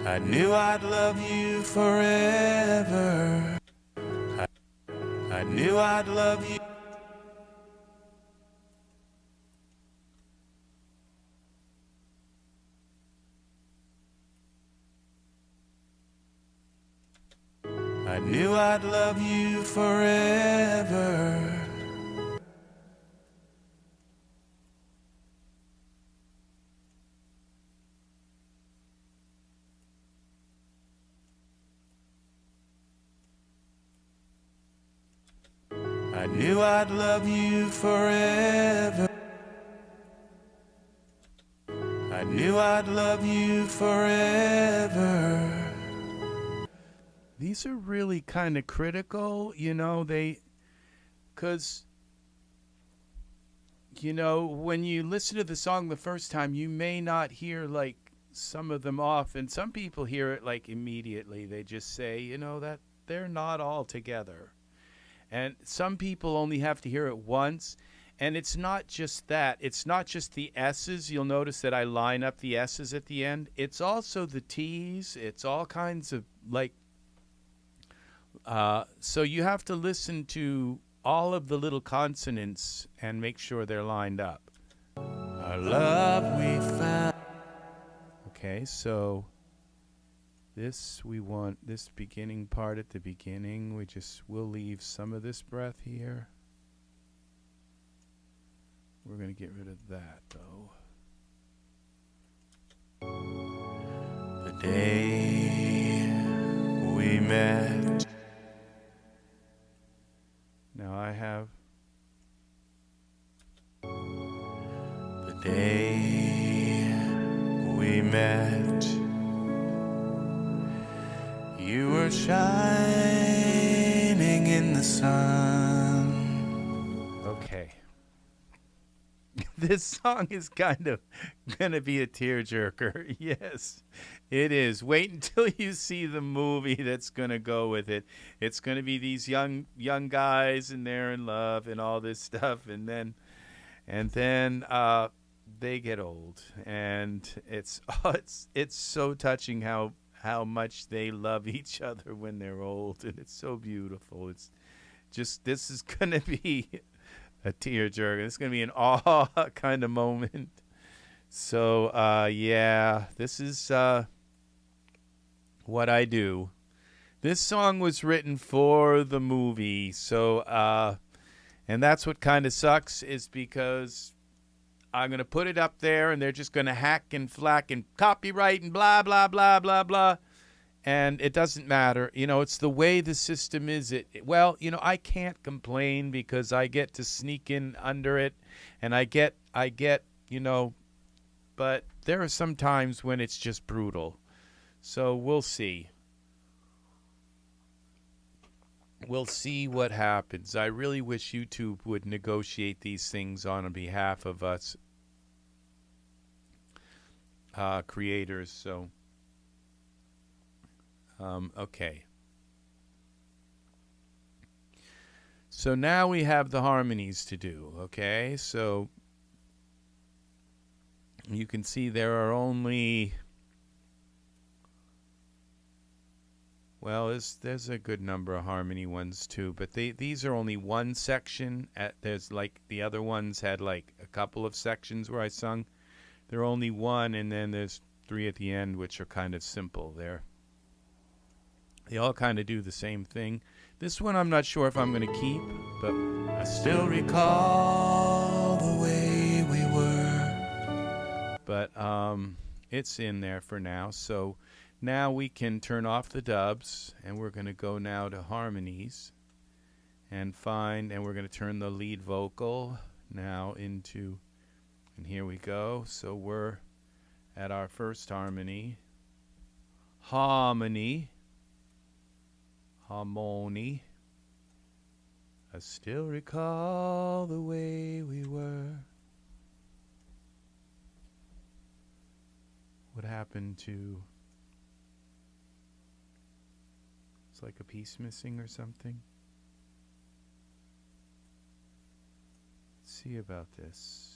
Speaker 2: I knew I'd love you forever. I knew I'd love you. I knew I'd love you forever. I knew I'd love you forever. I knew I'd love you forever.
Speaker 1: These are really kind of critical, you know, because, you know, when you listen to the song the first time, you may not hear, like, some of them off, and some people hear it, like, immediately. They just say, you know, that they're not all together. And some people only have to hear it once, and it's not just that. It's not just the S's. You'll notice that I line up the S's at the end. It's also the T's. It's all kinds of, like, so you have to listen to all of the little consonants and make sure they're lined up.
Speaker 2: Our love we found.
Speaker 1: Okay, so this, we want this beginning part at the beginning. We'll leave some of this breath here. We're going to get rid of that, though.
Speaker 2: The day we met.
Speaker 1: Now I have
Speaker 2: the day we met. You were shining in the sun.
Speaker 1: okay. This song is kind of gonna be a tearjerker. Yes, it is. Wait until you see the movie that's gonna go with it. It's gonna be these young guys and they're in love and all this stuff, and then they get old, and it's so touching how much they love each other when they're old, and it's so beautiful. It's just, this is gonna be a tearjerker. It's gonna be an awe kind of moment. So yeah, this is what I do. This song was written for the movie, so and that's what kind of sucks, is because I'm going to put it up there and they're just going to hack and flack and copyright and blah, blah, blah, blah, blah. And it doesn't matter. You know, it's the way the system is. Well, you know, I can't complain because I get to sneak in under it, and I get, you know, but there are some times when it's just brutal. So we'll see. We'll see what happens. I really wish YouTube would negotiate these things on behalf of us creators. So, okay. So now we have the harmonies to do, okay? So you can see there are only... Well, there's a good number of harmony ones too, but these are only one section. There's like the other ones had like a couple of sections where I sung. They're only one, and then there's 3 at the end, which are kind of simple. They all kind of do the same thing. This one I'm not sure if I'm going to keep, but I still recall the way we were. But it's in there for now, so. Now we can turn off the dubs, and we're going to go now to harmonies and we're going to turn the lead vocal now into, and here we go. So we're at our first harmony. Harmony. I still recall the way we were. What happened to... It's like a piece missing or something. Let's see about this.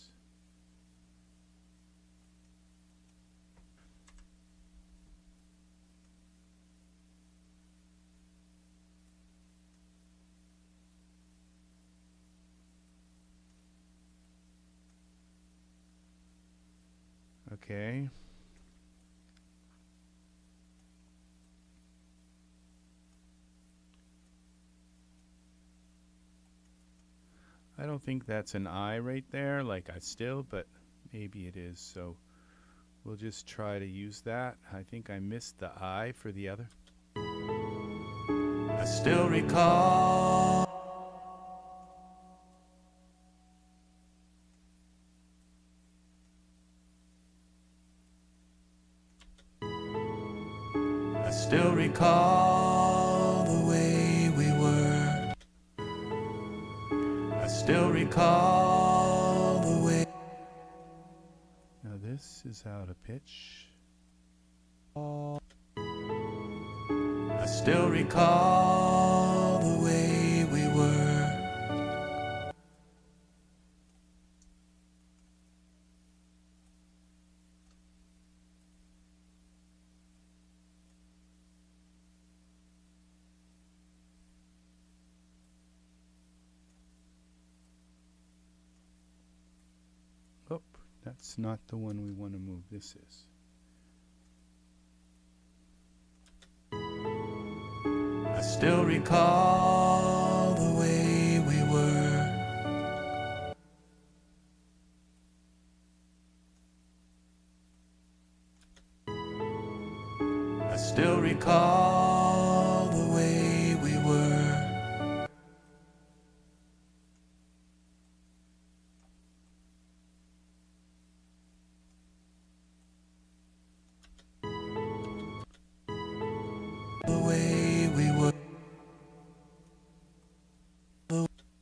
Speaker 1: Okay. I don't think that's an I right there, like but maybe it is. So we'll just try to use that. I think I missed the I for the other. I still recall. I still recall the way we were. I still recall the way. Now this is out of pitch. I still recall the way we were. Oh, that's not the one we want to move. This is. I still recall the way we were. I still recall the way we were. The way we were.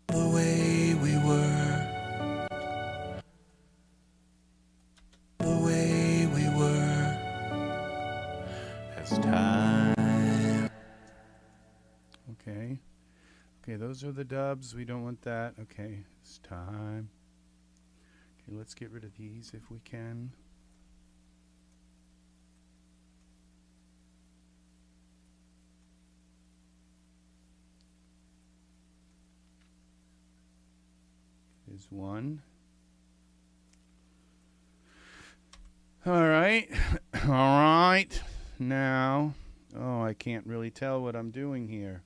Speaker 1: The way we were. those are the dubs. We don't want that. Okay, it's time. Okay, let's get rid of these if we can. There's one. All right. All right. Now, oh, I can't really tell what I'm doing here.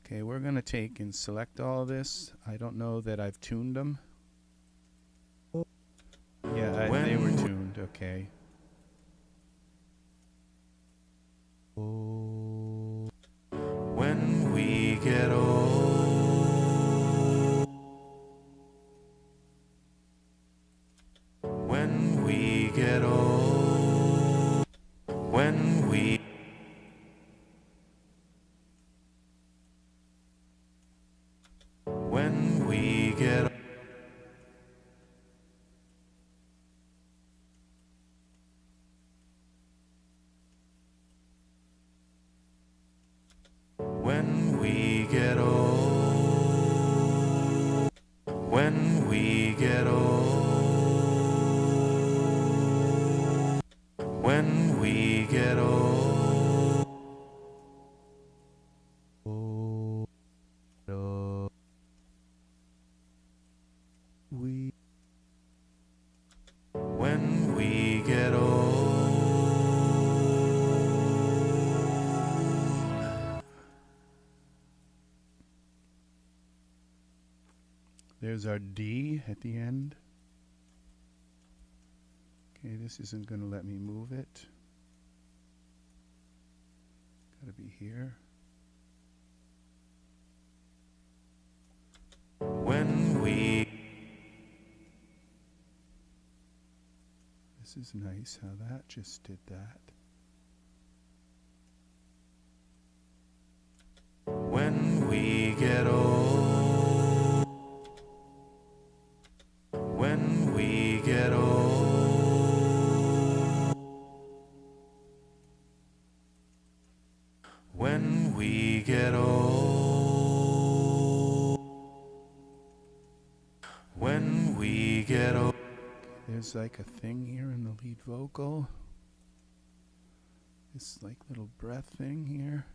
Speaker 1: Okay, we're going to take and select all of this. I don't know that I've tuned them. Yeah, they were tuned. Okay.
Speaker 2: When we get old, when we get old, when we get when we get old, when we get old, when we get old, when we get old.
Speaker 1: There's our D at the end. Okay, this isn't going to let me move it. Got to be here.
Speaker 2: When we
Speaker 1: This is nice how that just did that.
Speaker 2: when we get old, when we get old, when we get old, when we get old.
Speaker 1: There's like a thing here in the lead vocal. This like little breath thing here.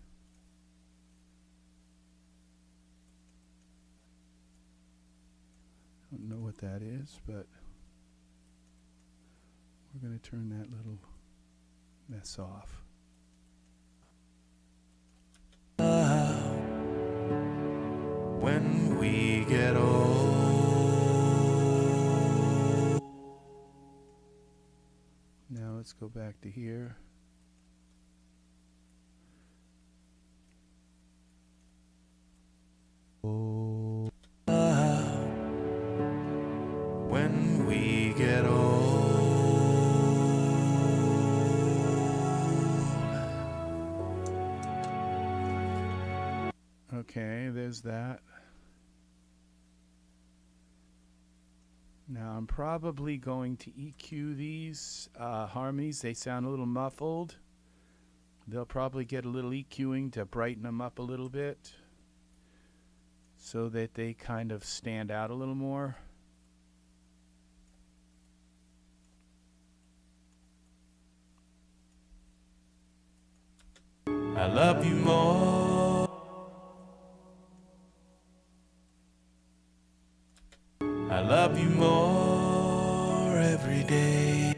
Speaker 1: Don't know what that is, but we're going to turn that little mess off.
Speaker 2: When we get old,
Speaker 1: Now let's go back to here.
Speaker 2: when we get old.
Speaker 1: Okay, there's that. Now I'm probably going to EQ these harmonies. They sound a little muffled. They'll probably get a little EQing to brighten them up a little bit so that they kind of stand out a little more.
Speaker 2: I love you more. I love you more every day.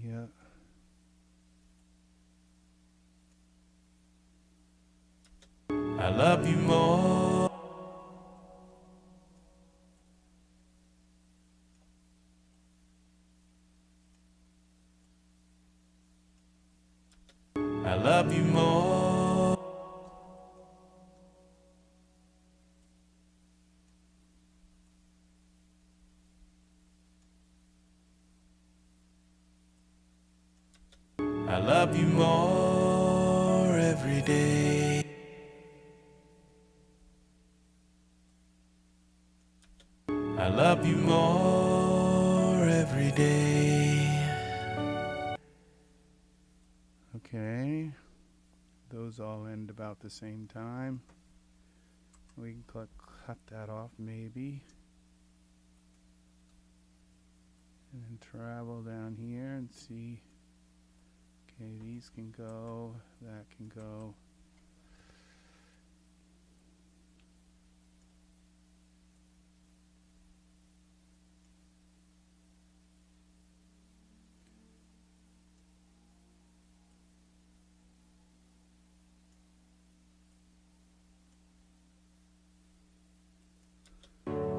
Speaker 1: Yeah.
Speaker 2: I love you more. I love you more. I love you more every day. I love you more every day.
Speaker 1: Okay, those all end about the same time. We can cut that off maybe. And then travel down here and see. Okay, these can go, that can go.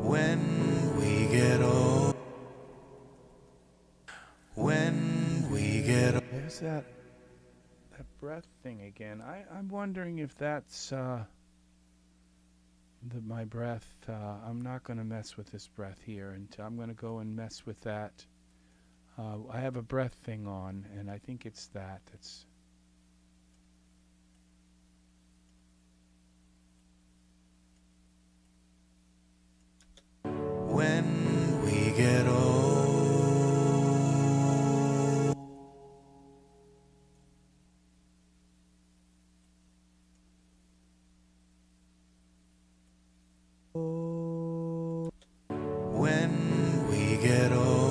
Speaker 2: When we get old, when we get old.
Speaker 1: There's that breath thing again. I'm wondering if that's my breath. I'm not going to mess with this breath here, and I'm going to go and mess with that. I have a breath thing on, and I think it's that. It's
Speaker 2: when we get old. When we get old.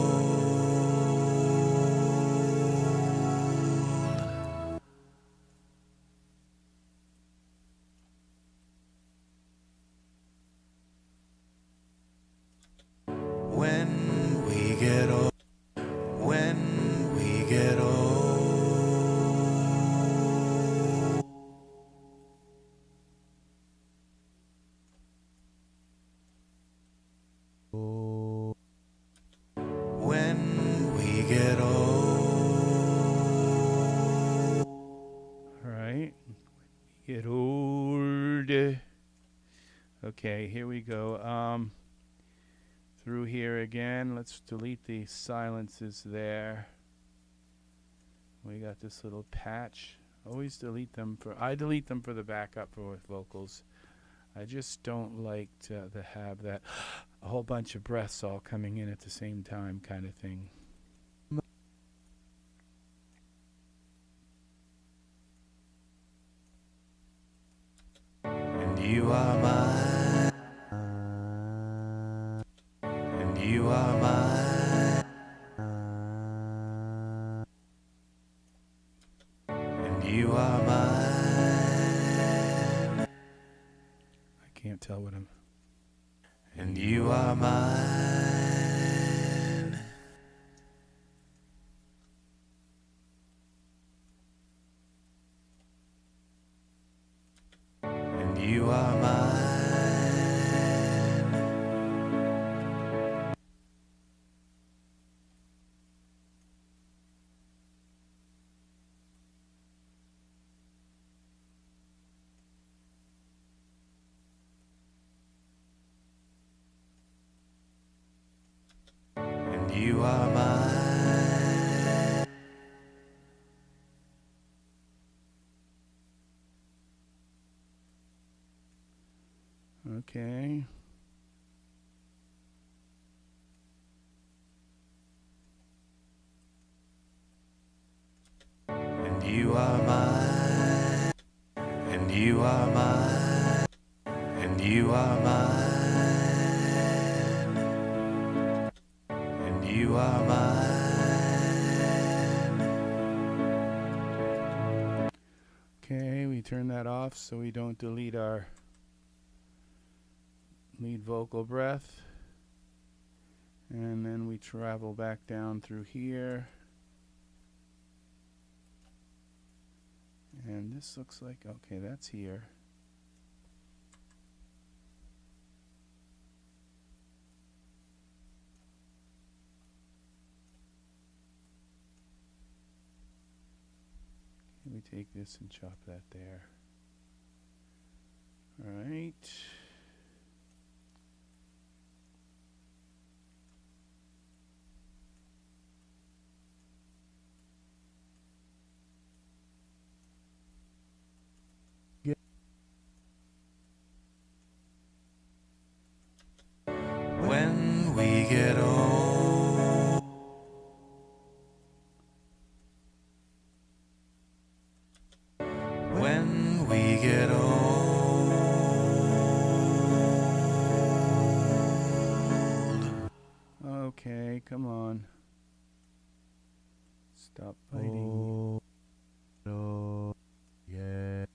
Speaker 2: When we get old. When we get old. When we get old.
Speaker 1: all right. Get old. Okay, here we go. Through here again. Let's delete the silences there. We got this little patch. Always delete them I delete them for the backup for vocals. I just don't like to have that a whole bunch of breaths all coming in at the same time kind of thing.
Speaker 2: And you are mine. And you are mine. And you are mine.
Speaker 1: I can't tell what I'm.
Speaker 2: And you are mine. And you are mine. And you are mine.
Speaker 1: Okay.
Speaker 2: And you are mine. And you are mine. And you are mine. And you are mine.
Speaker 1: Okay, we turn that off so we don't delete our lead vocal breath. And then we travel back down through here. And this looks like, okay, that's here. We take this and chop that there. All right.
Speaker 2: when we get old.
Speaker 1: Okay, come on. Stop fighting.
Speaker 2: Oh, yeah,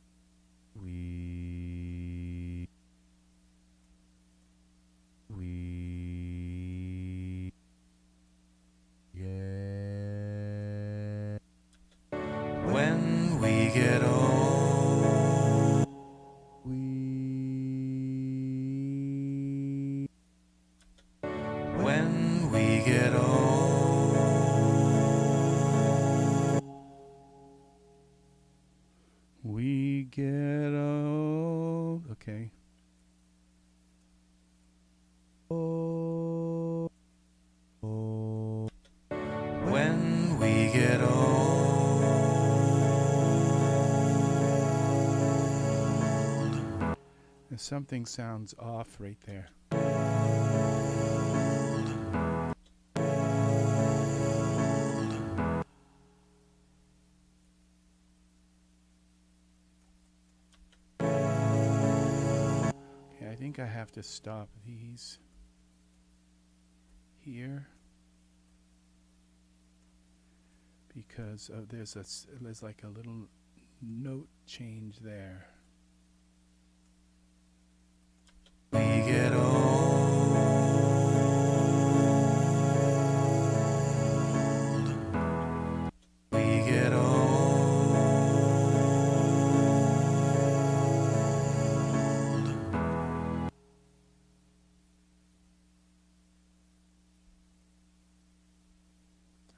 Speaker 2: yeah. When we get old, when we get old,
Speaker 1: We get old. Okay.
Speaker 2: when we get old.
Speaker 1: Something sounds off right there. Okay, I think I have to stop these here because there's like a little note change there.
Speaker 2: We get old. We get old.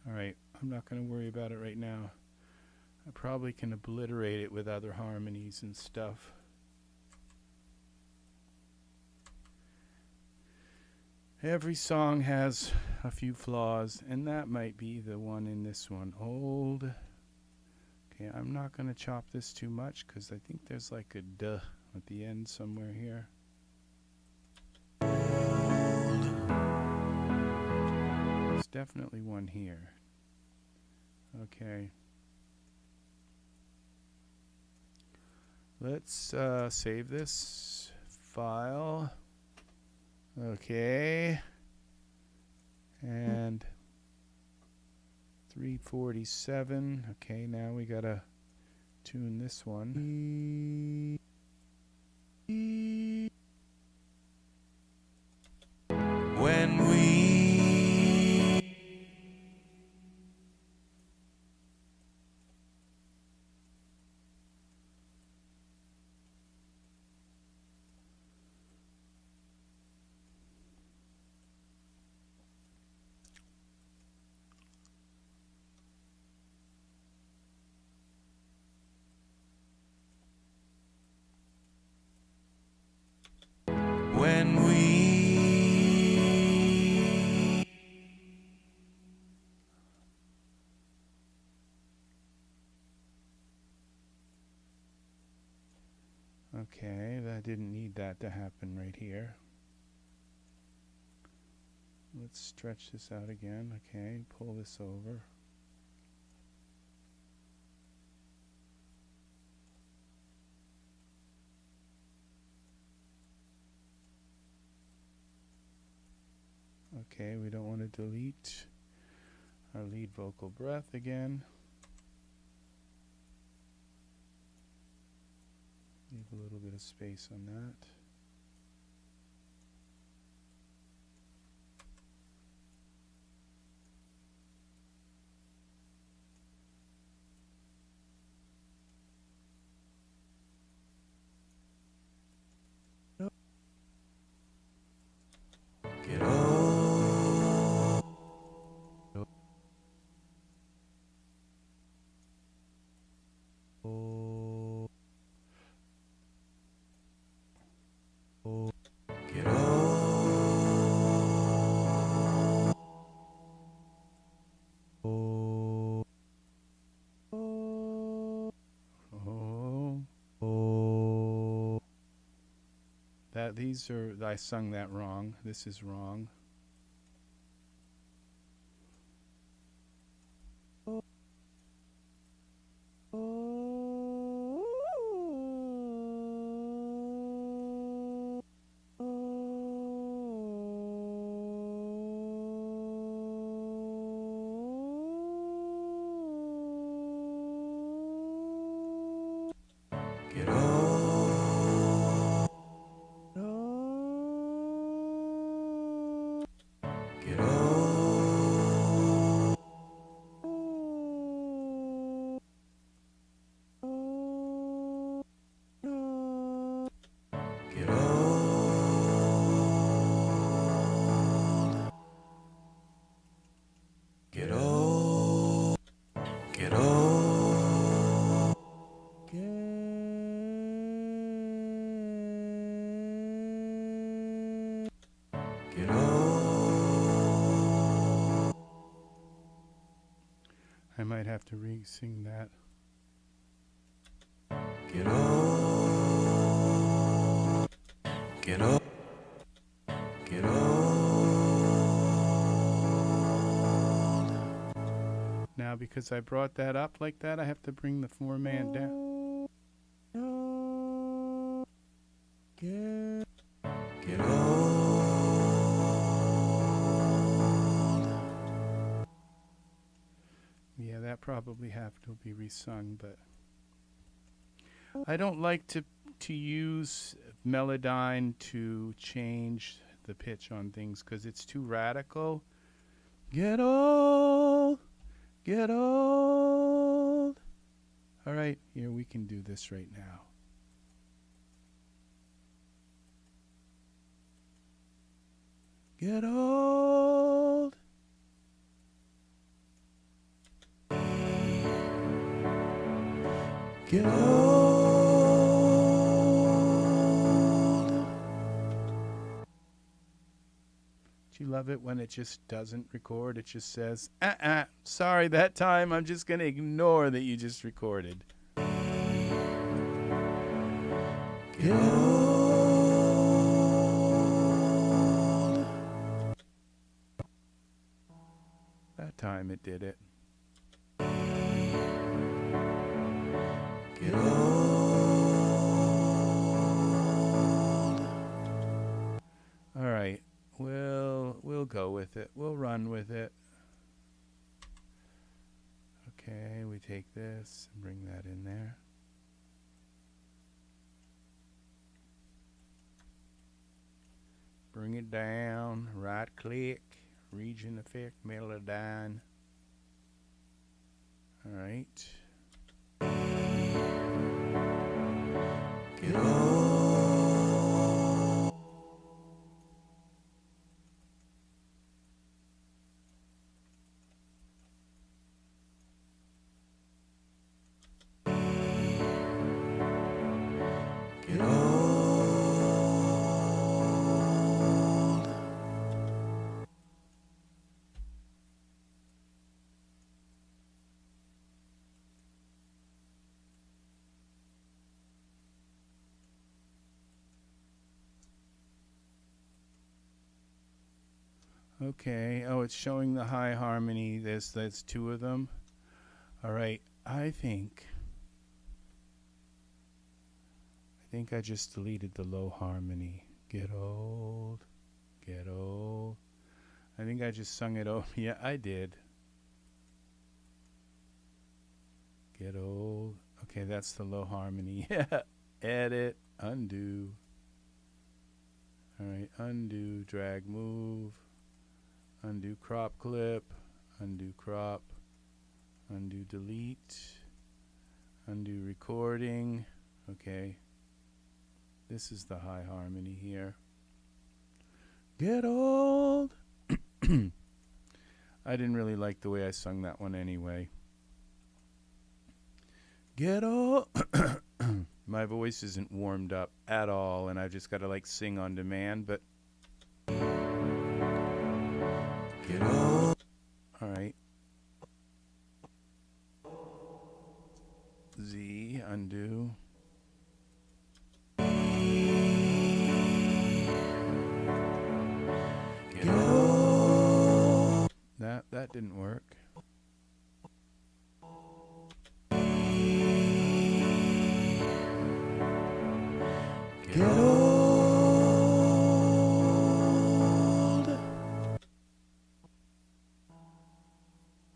Speaker 1: All right, I'm not going to worry about it right now. I probably can obliterate it with other harmonies and stuff. Every song has a few flaws, and that might be the one in this one. Old. Okay, I'm not going to chop this too much because I think there's like a duh at the end somewhere here. There's definitely one here. Okay. Let's save this file. Okay. And 347. Okay, now we gotta tune this one.
Speaker 2: When we when we
Speaker 1: Okay, I didn't need that to happen right here. Let's stretch this out again. Okay, pull this over. Okay, we don't want to delete our lead vocal breath again. Leave a little bit of space on that.
Speaker 2: get old, get old.
Speaker 1: Oh. These are, I sung that wrong. This is wrong.
Speaker 2: Get old. Get old. Get old. Get old. Get old. Get old.
Speaker 1: I might have to re-sing that.
Speaker 2: Get old. Get old. Get old.
Speaker 1: Now, because I brought that up like that, I have to bring the 4-man down.
Speaker 2: Get old.
Speaker 1: Yeah, that probably have to be resung, but I don't like to use Melodyne to change the pitch on things because it's too radical. Get old, get old. All right, here we can do this right now. Get old. Get old. Do you love it when it just doesn't record? It just says, sorry, that time I'm just going to ignore that you just recorded. Get old. That time it did it. Get old. All right, we'll go with it. We'll run with it. Okay, we take this and bring that in there. Bring it down, right click, region effect, Melodyne. All right. Get old. Get old. Okay. Oh, it's showing the high harmony. There's 2 of them. All right. I think I just deleted the low harmony. Get old. Get old. I think I just sung it over. Yeah, I did. Get old. Okay, that's the low harmony. Yeah. Edit. Undo. All right. Undo. Drag. Move. Undo crop clip, undo crop, undo delete, undo recording. Okay, this is the high harmony here. Get old. I didn't really like the way I sung that one anyway. Get old. My voice isn't warmed up at all, and I've just got to like sing on demand, but get old. All right. Z, undo. Get old. That didn't work. Get old.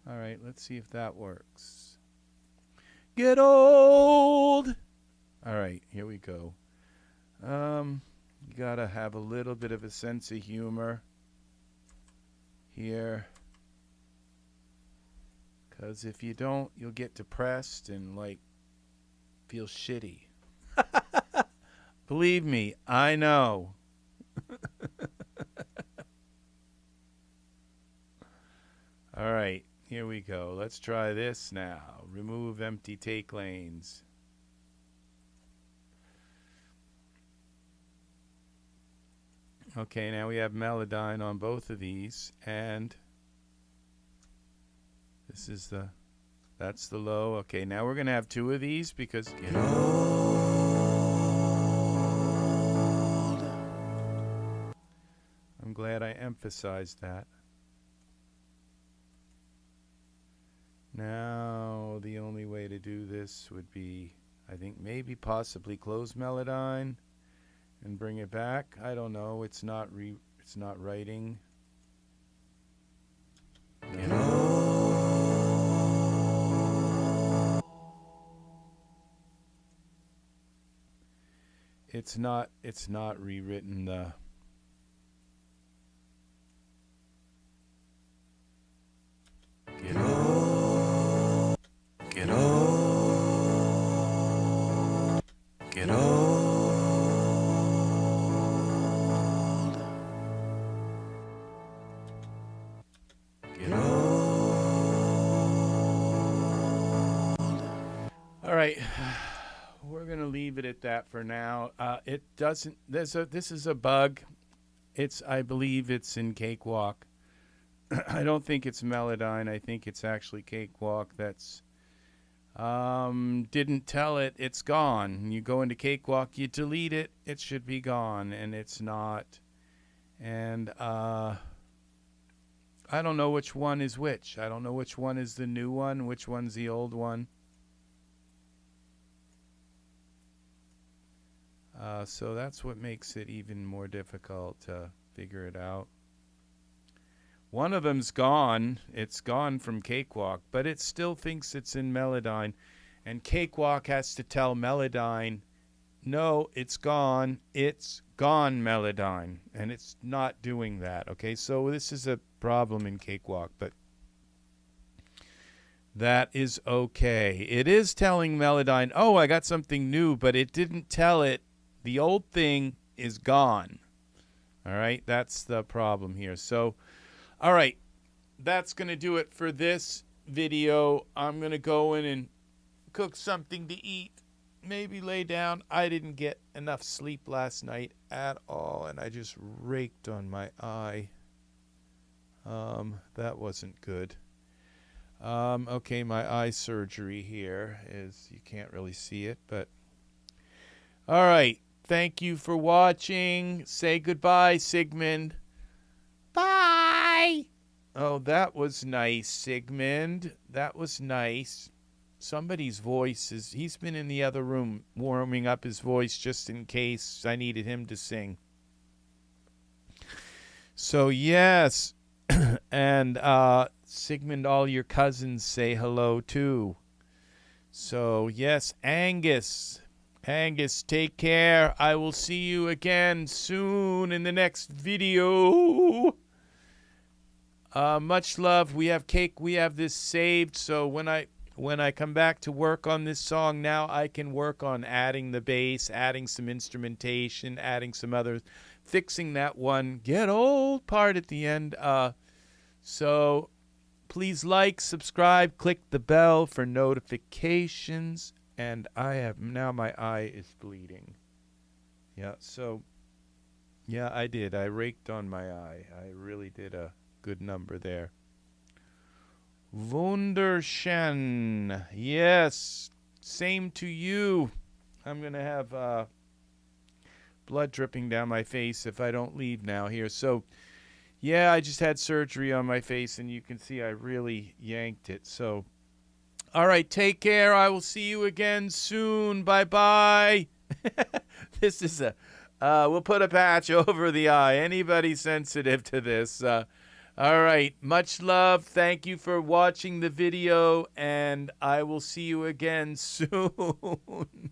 Speaker 1: All right, let's see if that works. Get old. All All right, here we go. You gotta have a little bit of a sense of humor here, because if you don't, you'll get depressed and like feel shitty. Believe me, I know. All right, here we go. Let's try this now. Remove empty take lanes. Okay, now we have Melodyne on both of these, and this is that's the low. Okay, now we're gonna have two of these because
Speaker 2: Get old.
Speaker 1: I'm glad I emphasized that. Now the only way to do this would be, I think, maybe possibly close Melodyne and bring it back. I don't know. It's not writing.
Speaker 2: Get old.
Speaker 1: It's not rewritten the.
Speaker 2: Get old. Get old. Get old. Get old.
Speaker 1: All right. We're going to leave it at that for now. It doesn't, this is a bug. I believe it's in Cakewalk. I don't think it's Melodyne. I think it's actually Cakewalk that's, didn't tell it, it's gone. You go into Cakewalk, you delete it, it should be gone, and it's not. And, I don't know which one is which. I don't know which one is the new one, which one's the old one. So that's what makes it even more difficult to figure it out. One of them's gone. It's gone from Cakewalk, but it still thinks it's in Melodyne. And Cakewalk has to tell Melodyne, no, it's gone. It's gone, Melodyne. And it's not doing that. Okay, so this is a problem in Cakewalk, but that is okay. It is telling Melodyne, oh, I got something new, but it didn't tell it the old thing is gone. All right, that's the problem here. So, all right, that's going to do it for this video. I'm going to go in and cook something to eat, maybe lay down. I didn't get enough sleep last night at all, and I just raked on my eye. That wasn't good. Okay, my eye surgery here is, you can't really see it, but all right. Thank you for watching. Say goodbye, Sigmund. Bye. Oh, that was nice, Sigmund. That was nice. Somebody's voice is, he's been in the other room warming up his voice just in case I needed him to sing. So, yes. And Sigmund, all your cousins say hello, too. So, yes, Angus. Angus, take care. I will see you again soon in the next video. Much love. We have cake. We have this saved. So when I come back to work on this song, now I can work on adding the bass, adding some instrumentation, adding some others, fixing that one get old part at the end. So please like, subscribe, click the bell for notifications. And I have, now my eye is bleeding. Yeah, so, yeah, I did. I raked on my eye. I really did a good number there. Wunderschön. Yes, same to you. I'm going to have blood dripping down my face if I don't leave now here. So, yeah, I just had surgery on my face, and you can see I really yanked it. So, all right, take care. I will see you again soon. Bye-bye. This is a, we'll put a patch over the eye. Anybody sensitive to this? All right, much love. Thank you for watching the video, and I will see you again soon.